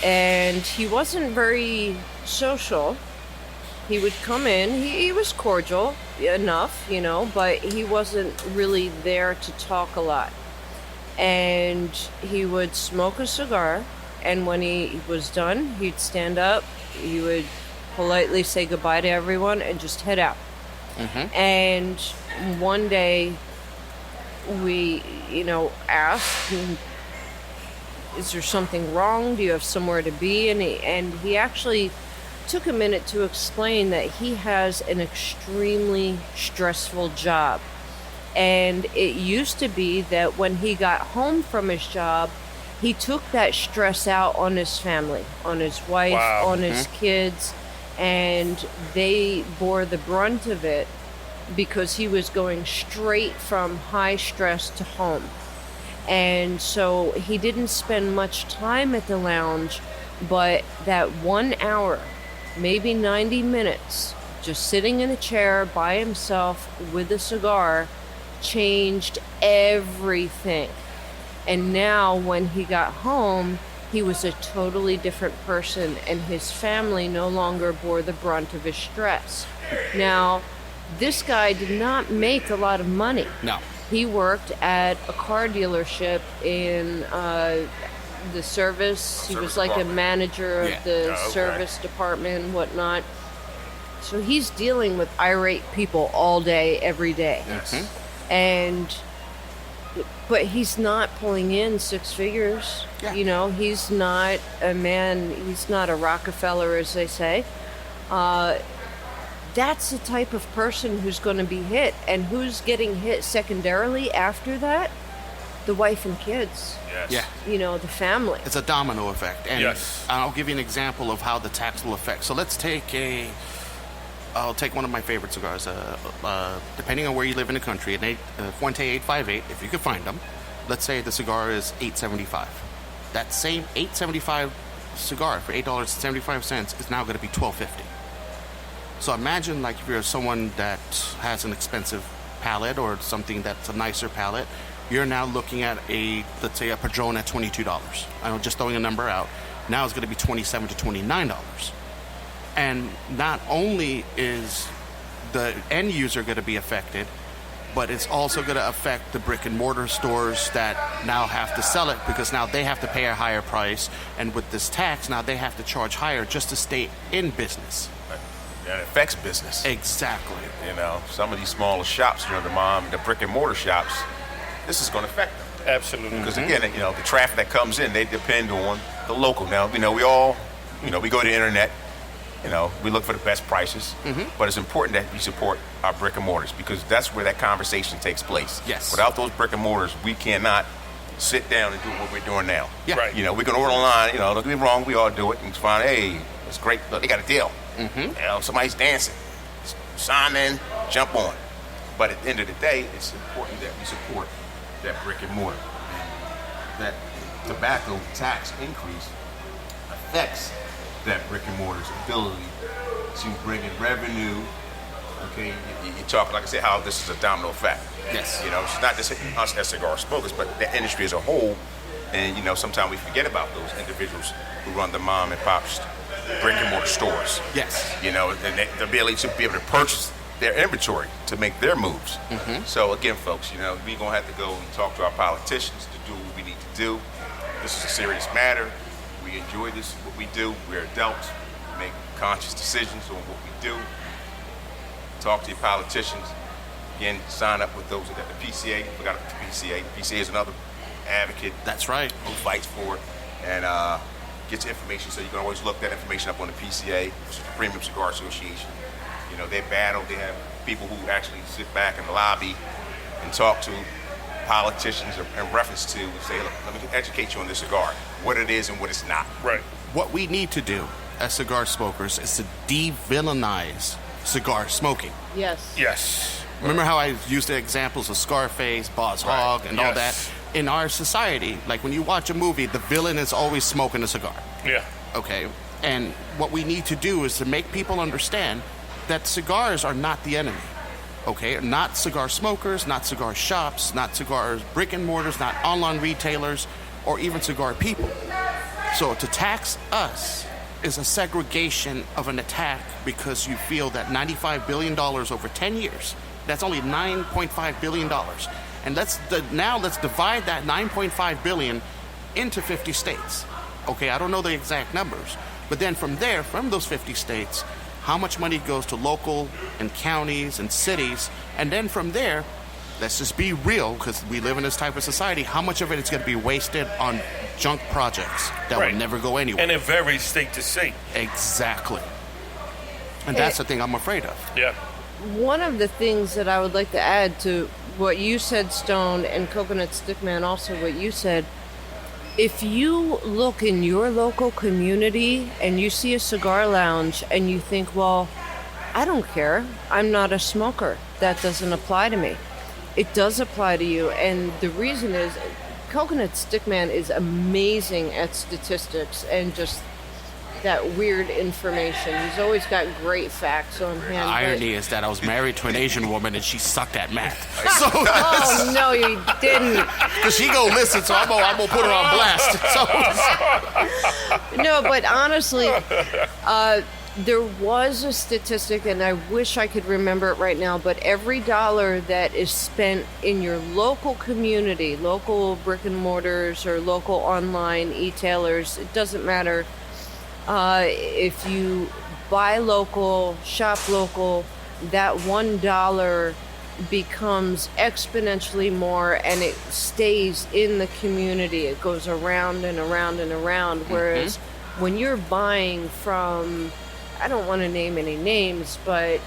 and he wasn't very social. He would come in, he was cordial enough, but he wasn't really there to talk a lot. And he would smoke a cigar, and when he was done, he'd stand up, he would politely say goodbye to everyone, and just head out. And one day we, asked, is there something wrong? Do you have somewhere to be? And he actually took a minute to explain that he has an extremely stressful job. And it used to be that when he got home from his job, he took that stress out on his family, on his wife, Wow. on his kids, and they bore the brunt of it because he was going straight from high stress to home. And so he didn't spend much time at the lounge, but that 1 hour, maybe 90 minutes, just sitting in a chair by himself with a cigar, changed everything. And now when he got home, he was a totally different person, and his family no longer bore the brunt of his stress. Now, this guy did not make a lot of money. No. He worked at a car dealership in the service. He was like a manager of the service department and whatnot. So he's dealing with irate people all day, every day. But he's not pulling in 6 figures. Yeah. He's not a man, he's not a Rockefeller, as they say. That's the type of person who's going to be hit. And who's getting hit secondarily after that? The wife and kids. Yes. Yeah. The family. It's a domino effect. And Yes. I'll give you an example of how the tax will affect. So let's I'll take one of my favorite cigars. Depending on where you live in the country, an Fuente 858, if you can find them, let's say the cigar is $8.75. That same $8.75 cigar for $8.75 is now going to be $12.50. So imagine like if you're someone that has an expensive palate or something that's a nicer palate, you're now looking at let's say a Padron at $22. I'm just throwing a number out. Now it's going to be $27 to $29. And not only is the end user going to be affected, but it's also going to affect the brick and mortar stores that now have to sell it because now they have to pay a higher price. And with this tax, now they have to charge higher just to stay in business. That affects business. Exactly. Some of these smaller shops, the brick and mortar shops, this is going to affect them. Absolutely. Because again, the traffic that comes in, they depend on the local. Now, we all, we go to the internet, we look for the best prices, but it's important that we support our brick and mortars because that's where that conversation takes place. Yes. Without those brick and mortars, we cannot sit down and do what we're doing now. Yeah. Right. We can order online, don't get me wrong, we all do it and find, hey, it's great, look, they got a deal. Somebody's dancing. Sign in, jump on. But at the end of the day, it's important that we support that brick and mortar. And that tobacco tax increase affects that brick and mortar's ability to bring in revenue. Okay, you talk, like I said, how this is a domino effect. Yes. It's not just us as cigar smokers, but the industry as a whole. And, sometimes we forget about those individuals who run the mom and pop brick and mortar stores. Yes. And the ability to be able to purchase their inventory to make their moves. So again, folks, we're going to have to go and talk to our politicians to do what we need to do. This is a serious matter. We enjoy this, what we do. We're adults. We make conscious decisions on what we do. Talk to your politicians. Again, sign up with those at the PCA. We got the PCA. The PCA is another advocate. That's right. Who fights for it and gets information. So you can always look that information up on the PCA, which is the Premium Cigar Association. You know, they battle. They have people who actually sit back and lobby and talk to politicians in reference to say, look, let me educate you on this cigar, what it is and what it's not. Right. What we need to do as cigar smokers is to de-villainize cigar smoking. Yes. Yes. Remember how I used the examples of Scarface, Boss Hogg, and all that? Yes. In our society, like when you watch a movie, the villain is always smoking a cigar. Yeah. Okay? And what we need to do is to make people understand that cigars are not the enemy. Okay? Not cigar smokers, not cigar shops, not cigar brick and mortars, not online retailers, or even cigar people. So to tax us is a segregation of an attack because you feel that $95 billion over 10 years, that's only $9.5 billion. And now let's divide that $9.5 billion into 50 states. Okay, I don't know the exact numbers. But then from there, from those 50 states, how much money goes to local and counties and cities? And then from there, let's just be real, because we live in this type of society, how much of it is going to be wasted on junk projects that Right. will never go anywhere? And it varies state to state. Exactly. And that's the thing I'm afraid of. Yeah. One of the things that I would like to add to what you said, Stone, and Coconut Stickman, also what you said, if you look in your local community and you see a cigar lounge and you think, well, I don't care, I'm not a smoker, that doesn't apply to me. It does apply to you, and the reason is Coconut Stickman is amazing at statistics and just that weird information. He's always got great facts on hand. The irony is that I was married to an Asian woman and she sucked at math. So, Oh, no, you didn't. because she go listen, so I'm gonna put her on blast. So, No, but honestly, there was a statistic, and I wish I could remember it right now, but every dollar that is spent in your local community, local brick and mortars or local online e-tailers, it doesn't matter. If you buy local, shop local, that $1 becomes exponentially more, and it stays in the community. It goes around and around and around. Whereas when you're buying from, I don't want to name any names, but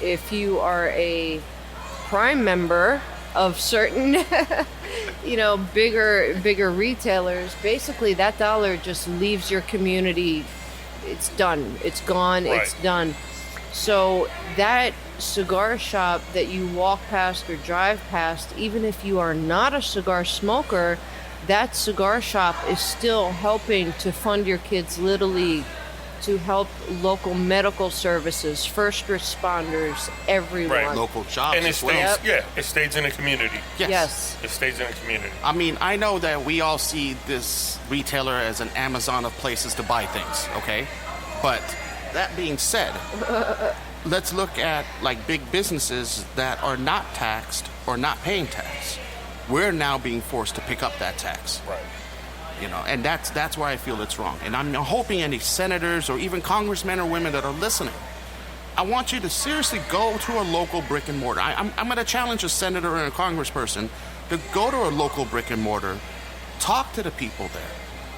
if you are a Prime member of certain bigger retailers, basically that dollar just leaves your community. It's done, it's gone, Right. it's done. So that cigar shop that you walk past or drive past, even if you are not a cigar smoker, that cigar shop is still helping to fund your kids' Little League, to help local medical services, first responders, everyone. Right. local jobs And it as stays, well. it stays in the community. Yes. It stays in the community. I mean, I know that we all see this retailer as an Amazon of places to buy things, okay? But that being said, let's look at like big businesses that are not taxed or not paying tax. We're now being forced to pick up that tax. Right. And that's why I feel it's wrong. And I'm hoping any senators or even congressmen or women that are listening, I want you to seriously go to a local brick and mortar. I'm going to challenge a senator and a congressperson to go to a local brick and mortar, talk to the people there.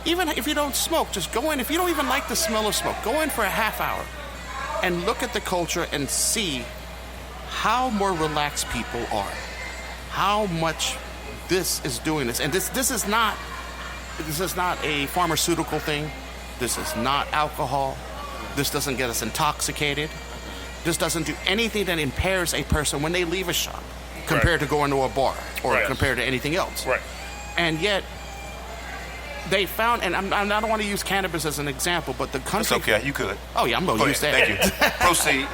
Even if you don't smoke, just go in. If you don't even like the smell of smoke, go in for a half hour and look at the culture and see how more relaxed people are, how much this is doing this. And this is not a pharmaceutical thing. This is not alcohol. This doesn't get us intoxicated. This doesn't do anything that impairs a person when they leave a shop compared to going to a bar or Right. compared to anything else. Right. And yet, they found, and I don't want to use cannabis as an example, but the It's country... okay, you could. Oh, yeah, I'm going Go to use that. ahead. Thank you. Proceed.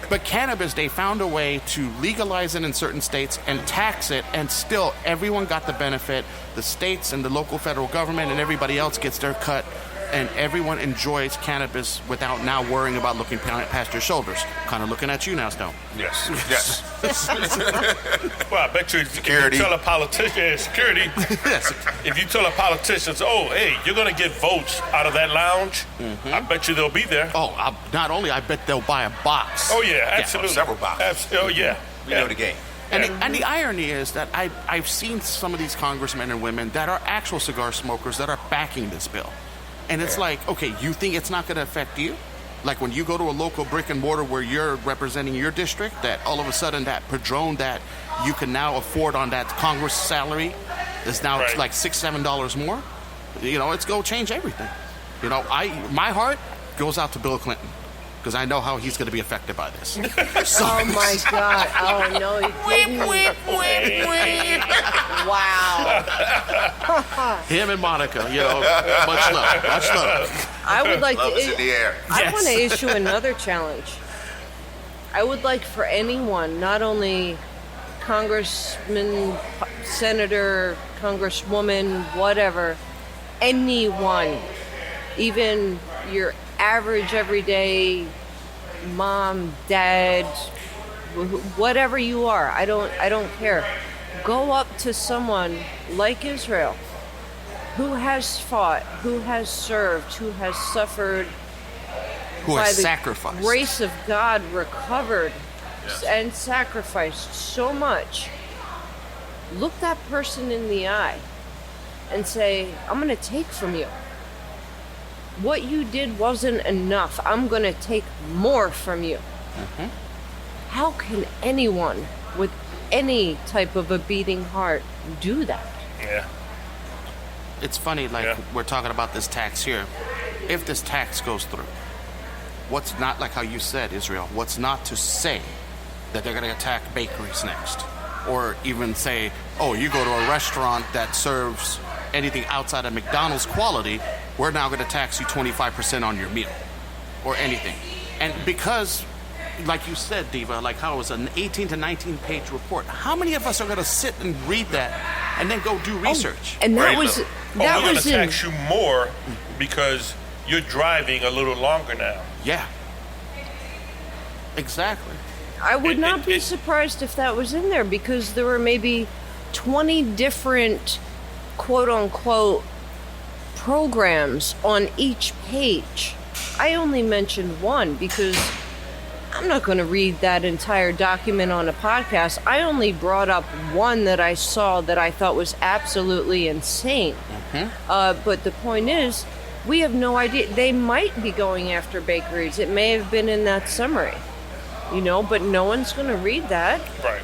But cannabis, they found a way to legalize it in certain states and tax it, and still everyone got the benefit. The states and the local federal government and everybody else gets their cut, and everyone enjoys cannabis without now worrying about looking past your shoulders. Kind of looking at you now, Stone. Yes. Yes. Well, I bet you if Security. you tell a politician, security, Yes. if you tell a politician, oh, hey, you're going to get votes out of that lounge, I bet you they'll be there. Oh, not only, I bet they'll buy a box. Oh, yeah, absolutely. several boxes. Oh, yeah. We know the game. And the irony is that I've seen some of these congressmen and women that are actual cigar smokers that are backing this bill. And it's like, okay, you think it's not going to affect you? Like when you go to a local brick and mortar where you're representing your district, that all of a sudden that Padron that you can now afford on that Congress salary is now like $6, $7 more. You know, it's going to change everything. You know, my heart goes out to Bill Clinton because I know how he's going to be affected by this. Oh my God! Oh no, he didn't. Wow. Him and Monica, you know, much love, much love. I would like Love to. is in the air. I want to issue another challenge. I would like for anyone, not only congressman, senator, congresswoman, whatever, anyone, even your average everyday mom, dad, whatever you are, I don't care. Go up to someone like Israel who has fought, who has served, who has suffered, Who by has the sacrificed. grace of God, recovered and sacrificed so much. Look that person in the eye and say, I'm going to take from you. What you did wasn't enough. I'm going to take more from you. How can anyone with any type of a beating heart do that? Yeah. It's funny, like we're talking about this tax here. If this tax goes through, what's not, like how you said, Israel, what's not to say that they're going to attack bakeries next? Or even say, oh, you go to a restaurant that serves anything outside of McDonald's quality, we're now going to tax you 25% on your meal or anything. And because, like you said, Diva, like how it was an 18 to 19 page report, how many of us are going to sit and read that and then go do research? And that Right, was look. that we're going was to in tax you more because you're driving a little longer now. Yeah. Exactly. I would not be it- surprised if that was in there because there were maybe 20 different quote unquote programs on each page. I only mentioned one because I'm not going to read that entire document on a podcast. I only brought up one that I saw that I thought was absolutely insane. But the point is, we have no idea. They might be going after bakeries. It may have been in that summary. You know, but no one's going to read that. Right.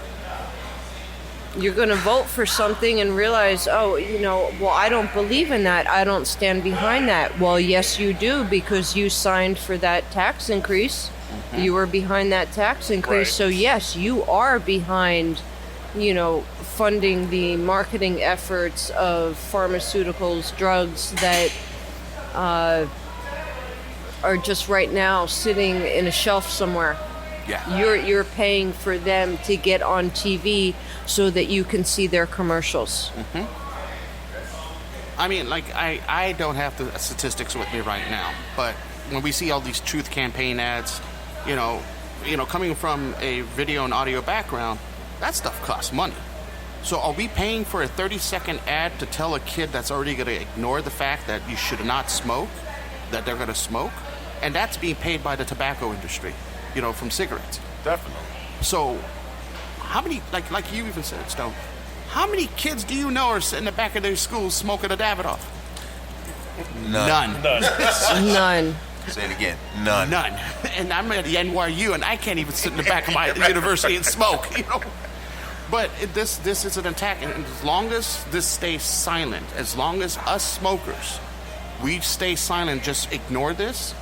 You're going to vote for something and realize, oh, you know, well, I don't believe in that. I don't stand behind that. Well, yes, you do, because you signed for that tax increase. You were behind that tax increase. Right. So, yes, you are behind, you know, funding the marketing efforts of pharmaceuticals, drugs that are just right now sitting in a shelf somewhere. Yeah. You're paying for them to get on TV so that you can see their commercials. I mean, like, I don't have the statistics with me right now, but when we see all these truth campaign ads, you know, coming from a video and audio background, that stuff costs money. So are we paying for a 30-second ad to tell a kid that's already going to ignore the fact that you should not smoke, that they're going to smoke? And that's being paid by the tobacco industry, you know, from cigarettes. Definitely. So how many, like you even said, Stone, how many kids do you know are sitting in the back of their schools smoking a Davidoff? None. None. Say it again. None. None. And I'm at the NYU, and I can't even sit in the back of my university and smoke, you know. But this is an attack, and as long as this stays silent, as long as us smokers, we stay silent, just ignore this,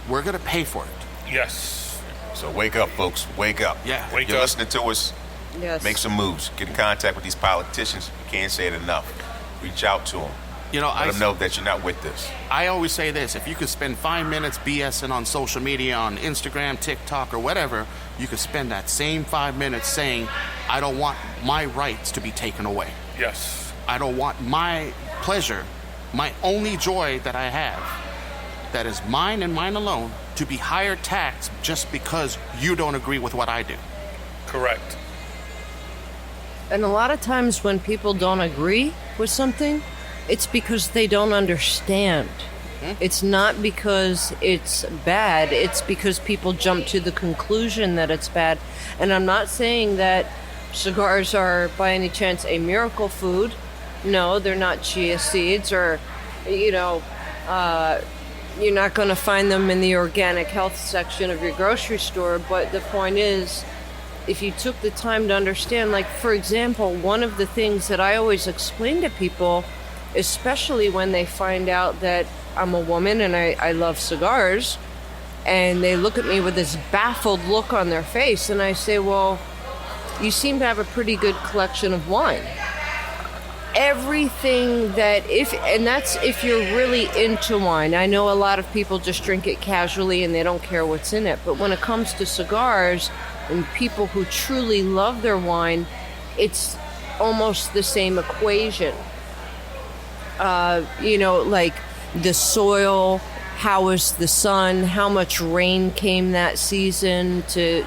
we're going to pay for it. Yes. So wake up, folks. Wake up. Yeah. Wake You're up. listening to us. Yes. Make some moves. Get in contact with these politicians. You can't say it enough. Reach out to them. You know, Let them know that you're not with this. I always say this, if you could spend 5 minutes BSing on social media, on Instagram, TikTok, or whatever, you could spend that same 5 minutes saying, I don't want my rights to be taken away. Yes. I don't want my pleasure, my only joy that I have, that is mine and mine alone, to be higher taxed just because you don't agree with what I do. Correct. And a lot of times when people don't agree with something, it's because they don't understand. It's not because it's bad. It's because people jump to the conclusion that it's bad. And I'm not saying that cigars are by any chance a miracle food. No, they're not chia seeds or, you're not going to find them in the organic health section of your grocery store. But the point is, if you took the time to understand, like, for example, one of the things that I always explain to people, especially when they find out that I'm a woman and I love cigars, and they look at me with this baffled look on their face, and I say, well, you seem to have a pretty good collection of wine. Everything that's if you're really into wine. I know a lot of people just drink it casually and they don't care what's in it, but when it comes to cigars and people who truly love their wine, it's almost the same equation. Like the soil, how is the sun, how much rain came that season to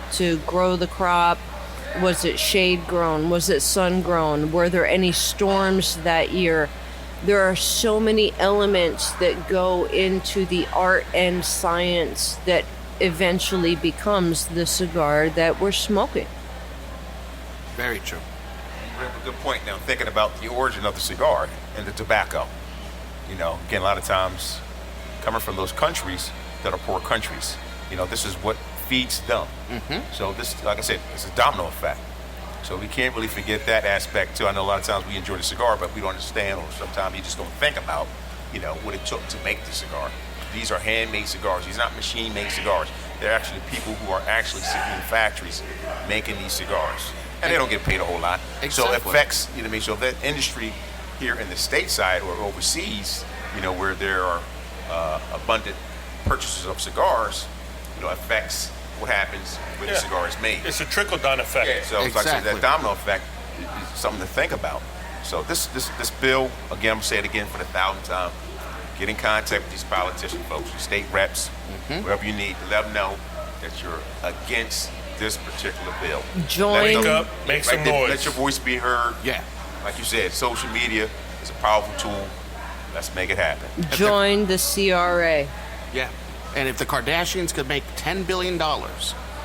grow the crop. Was it shade grown? Was it sun grown? Were there any storms that year? There are so many elements that go into the art and science that eventually becomes the cigar that we're smoking. Very true. You have a good point now, thinking about the origin of the cigar and the tobacco. Again, a lot of times coming from those countries that are poor countries, this is what feeds them. So this, like I said, it's a domino effect. So we can't really forget that aspect too. I know a lot of times we enjoy the cigar, but we don't understand, or sometimes you just don't think about, what it took to make the cigar. These are handmade cigars. These are not machine-made cigars. They're actually people who are actually sitting in factories making these cigars. And they don't get paid a whole lot. Exactly. So it affects, so that industry here in the stateside or overseas, where there are abundant purchases of cigars, affects what happens when the cigar is made. It's a trickle-down effect. Yeah, so Exactly. like I said, that domino effect is something to think about. So this bill, again, I'm going to say it again for the 1,000th time, get in contact with these politician folks, your state reps, wherever you need, to let them know that you're against this particular bill. Join. Wake up, make some noise. Let your voice be heard. Yeah. Like you said, social media is a powerful tool. Let's make it happen. Join the CRA. Yeah. And if the Kardashians could make $10 billion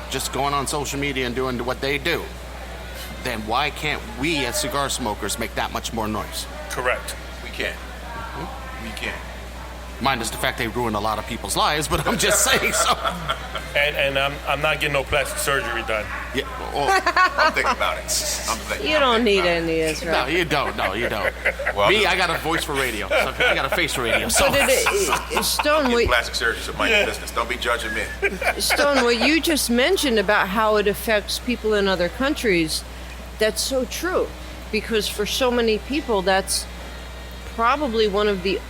just going on social media and doing what they do, then why can't we as cigar smokers make that much more noise? Correct. We can. We can. Minus the fact they ruin a lot of people's lives, but I'm just saying so. And I'm not getting no plastic surgery done. Yeah. Well, I'm thinking about it. You don't need any, is no, right? you don't. No, you don't. Well, Me, I got a voice for radio. So I got a face for radio. So But Stone, Get what, plastic surgery, so mind your business. Don't be judging me. Stone, what you just mentioned about how it affects people in other countries, that's so true. Because for so many people, that's probably one of the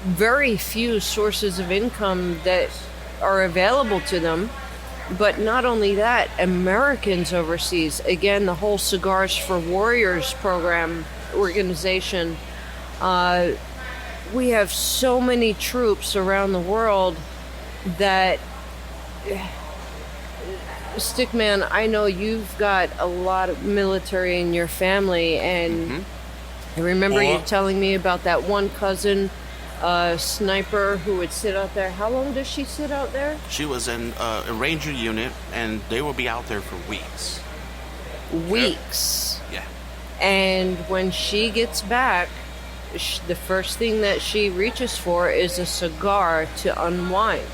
very few sources of income that are available to them. But not only that, Americans overseas, again, the whole Cigars for Warriors program organization, we have so many troops around the world that, Stickman, I know you've got a lot of military in your family, and I remember you telling me about that one cousin, sniper who would sit out there. How long does she sit out there? she was in a ranger unit, and they would be out there for weeks. Weeks. Yeah. And when she gets back, the first thing that she reaches for is a cigar to unwind.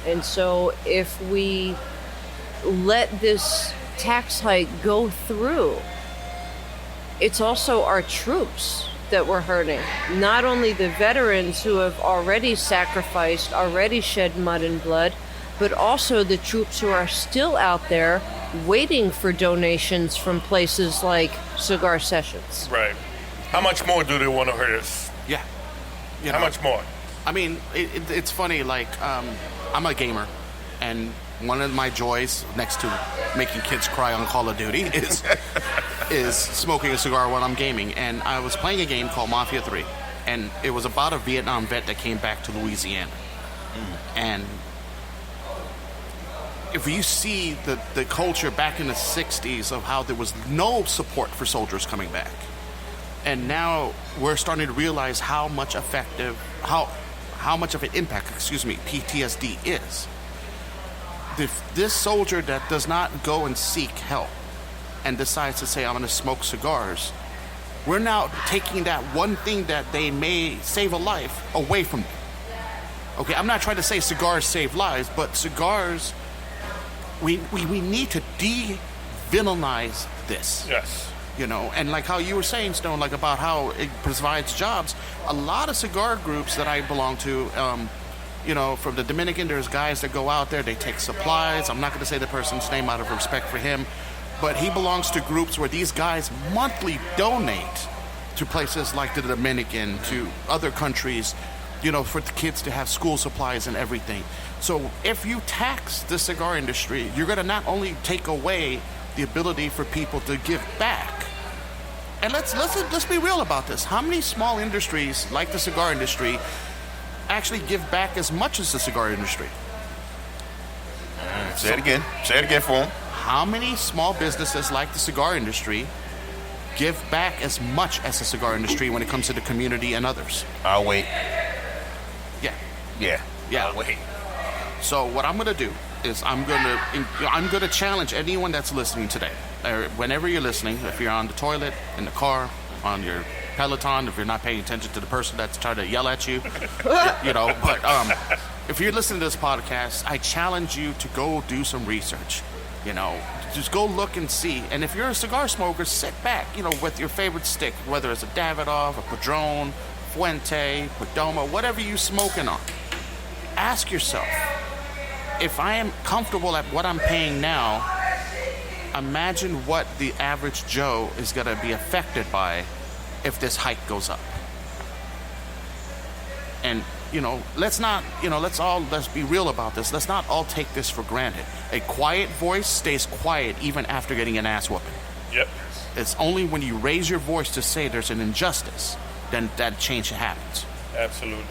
And so if we let this tax hike go through, it's also our troops that we're hurting. Not only the veterans who have already sacrificed, already shed mud and blood, but also the troops who are still out there waiting for donations from places like Cigar Sessions. Right. How much more do they want to hurt us? Yeah. You How know, much more? I mean, it's funny, like, I'm a gamer, and one of my joys, next to making kids cry on Call of Duty, is smoking a cigar while I'm gaming. And I was playing a game called Mafia 3, and it was about a Vietnam vet that came back to Louisiana. And if you see the culture back in the 60s of how there was no support for soldiers coming back, and now we're starting to realize how much effective, how how much of an impact, PTSD is. This soldier that does not go and seek help and decides to say, I'm going to smoke cigars, we're now taking that one thing that they may save a life away from them. Okay, I'm not trying to say cigars save lives, but cigars, we need to de-villainize this. Yes. You know, and like how you were saying, Stone, like about how it provides jobs. A lot of cigar groups that I belong to, you know, from the Dominican, there's guys that go out there, they take supplies. I'm not going to say the person's name out of respect for him, but he belongs to groups where these guys monthly donate to places like the Dominican, to other countries, you know, for the kids to have school supplies and everything. So if you tax the cigar industry, you're going to not only take away the ability for people to give back. And let's be real about this. How many small industries like the cigar industry actually give back as much as the cigar industry? Say it again. Say it again for him. How many small businesses like the cigar industry give back as much as the cigar industry when it comes to the community and others? I'll wait. Yeah. Yeah. I'll wait. So what I'm going to do is I'm going to challenge anyone that's listening today. Whenever you're listening, if you're on the toilet, in the car, on your Peloton, if you're not paying attention to the person that's trying to yell at you, you know, but if you're listening to this podcast, I challenge you to go do some research. You know, just go look and see. And if you're a cigar smoker, sit back, you know, with your favorite stick, whether it's a Davidoff, a Padron, Fuente, Perdomo, whatever you're smoking on. Ask yourself, if I am comfortable at what I'm paying now, imagine what the average Joe is going to be affected by if this hike goes up. And, you know, let's be real about this. Let's not all take this for granted. A quiet voice stays quiet even after getting an ass whooping. Yep. It's only when you raise your voice to say there's an injustice, then that change happens. Absolutely.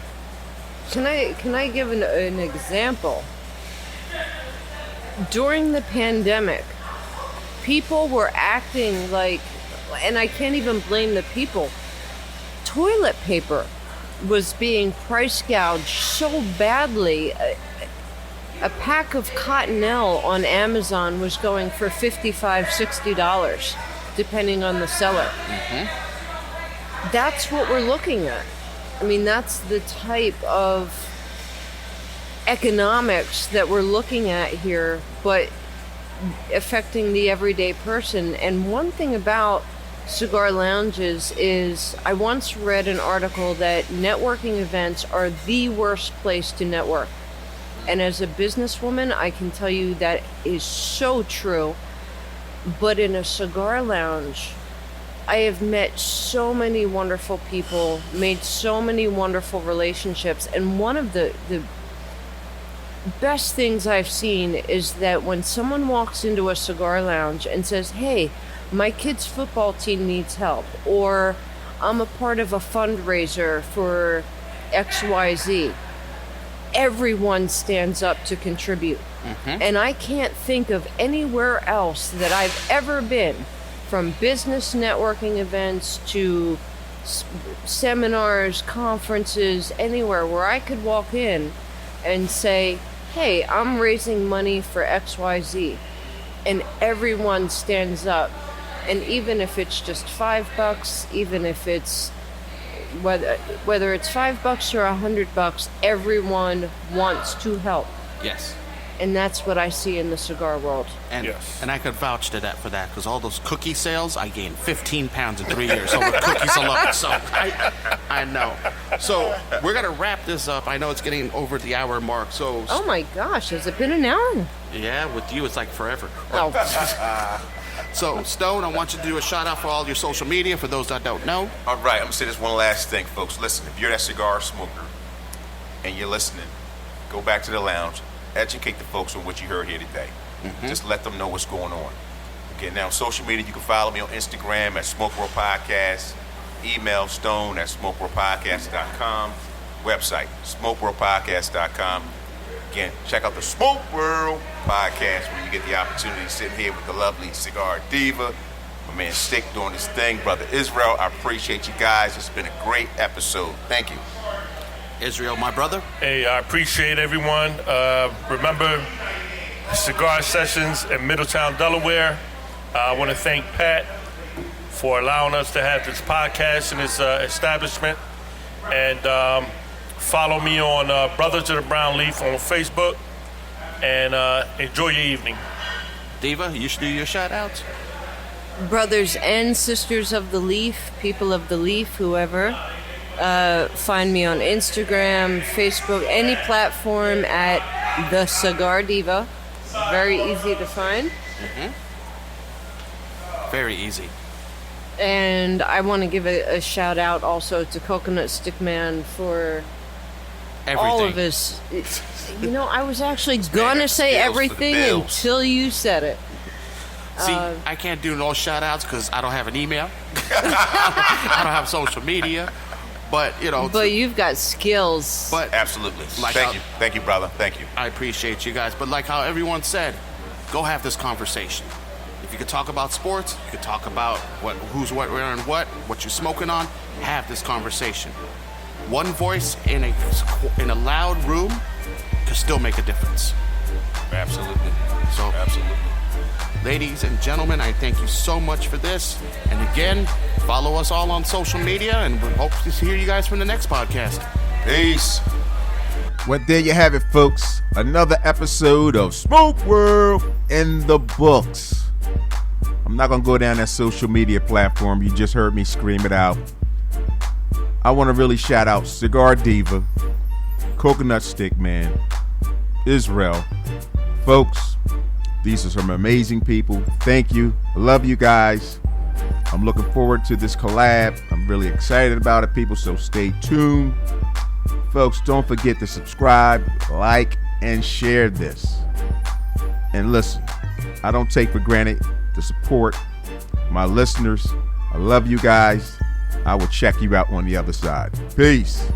Can I give an example? During the pandemic, people were acting like, and I can't even blame the people, toilet paper was being price gouged so badly. A pack of Cottonelle on Amazon was going for $55, $60, depending on the seller. Mm-hmm. That's what we're looking at. I mean, that's the type of economics that we're looking at here, but affecting the everyday person. And one thing about cigar lounges is I once read an article that networking events are the worst place to network. And as a businesswoman, I can tell you that is so true. But in a cigar lounge, I have met so many wonderful people, made so many wonderful relationships. And one of the best things I've seen is that when someone walks into a cigar lounge and says, hey, my kid's football team needs help, or I'm a part of a fundraiser for XYZ, everyone stands up to contribute. Mm-hmm. And I can't think of anywhere else that I've ever been, from business networking events to seminars, conferences, anywhere where I could walk in and say, hey, I'm raising money for XYZ. And everyone stands up. And even if it's just $5, even if it's whether it's $5 or $100, everyone wants to help. Yes. And that's what I see in the cigar world. And, yes. And I could vouch to that for that, because all those cookie sales, I gained 15 pounds in 3 years over cookies alone. So I know. So we're going to wrap this up. I know it's getting over the hour mark. So oh my gosh, has it been an hour? Yeah, with you it's like forever. Oh. So Stone, I want you to do a shout out for all your social media for those that don't know. All right, I'm going to say this one last thing, folks. Listen, if you're that cigar smoker and you're listening, go back to the lounge. Educate the folks on what you heard here today. Mm-hmm. Just let them know what's going on. Okay, now social media, you can follow me on Instagram at Smoke World Podcast, email Stone at SmokeWorldPodcast.com, website SmokeWorldPodcast.com. Again, check out the Smoke World Podcast when you get the opportunity to sit here with the lovely Cigar Diva, my man Stick doing his thing, brother Israel. I appreciate you guys. It's been a great episode. Thank you. Israel, my brother. Hey, I appreciate everyone. Remember, Cigar Sessions in Middletown, Delaware. I want to thank Pat for allowing us to have this podcast in his establishment. And follow me on Brothers of the Brown Leaf on Facebook. And enjoy your evening. Diva, you should do your shout-outs. Brothers and sisters of the Leaf, people of the Leaf, whoever. Find me on Instagram, Facebook, any platform at The Cigar Diva. Very easy to find. Very easy. And I want to give a shout out also to Coconut Stick Man for all of his. You know, I was actually gonna say everything until you said it. See, I can't do no shout outs because I don't have an email. I don't have social media. But, you know. But you've got skills. But Absolutely. Like Thank you. Thank you, brother. Thank you. I appreciate you guys. But like how everyone said, go have this conversation. If you could talk about sports, you could talk about who's what, where, and what you're smoking on. Have this conversation. One voice in a loud room can still make a difference. Absolutely. So, Absolutely. ladies and gentlemen, I thank you so much for this. And again, follow us all on social media, and we hope to hear you guys from the next podcast. Peace. Well, there you have it, folks. Another episode of Smoke World in the books. I'm not going to go down that social media platform. You just heard me scream it out. I want to really shout out Cigar Diva, Coconut Stick Man, Israel. Folks, these are some amazing people. Thank you. I love you guys. I'm looking forward to this collab. I'm really excited about it, people, so stay tuned. Folks, don't forget to subscribe, like, and share this. And listen, I don't take for granted the support. My listeners, I love you guys. I will check you out on the other side. Peace.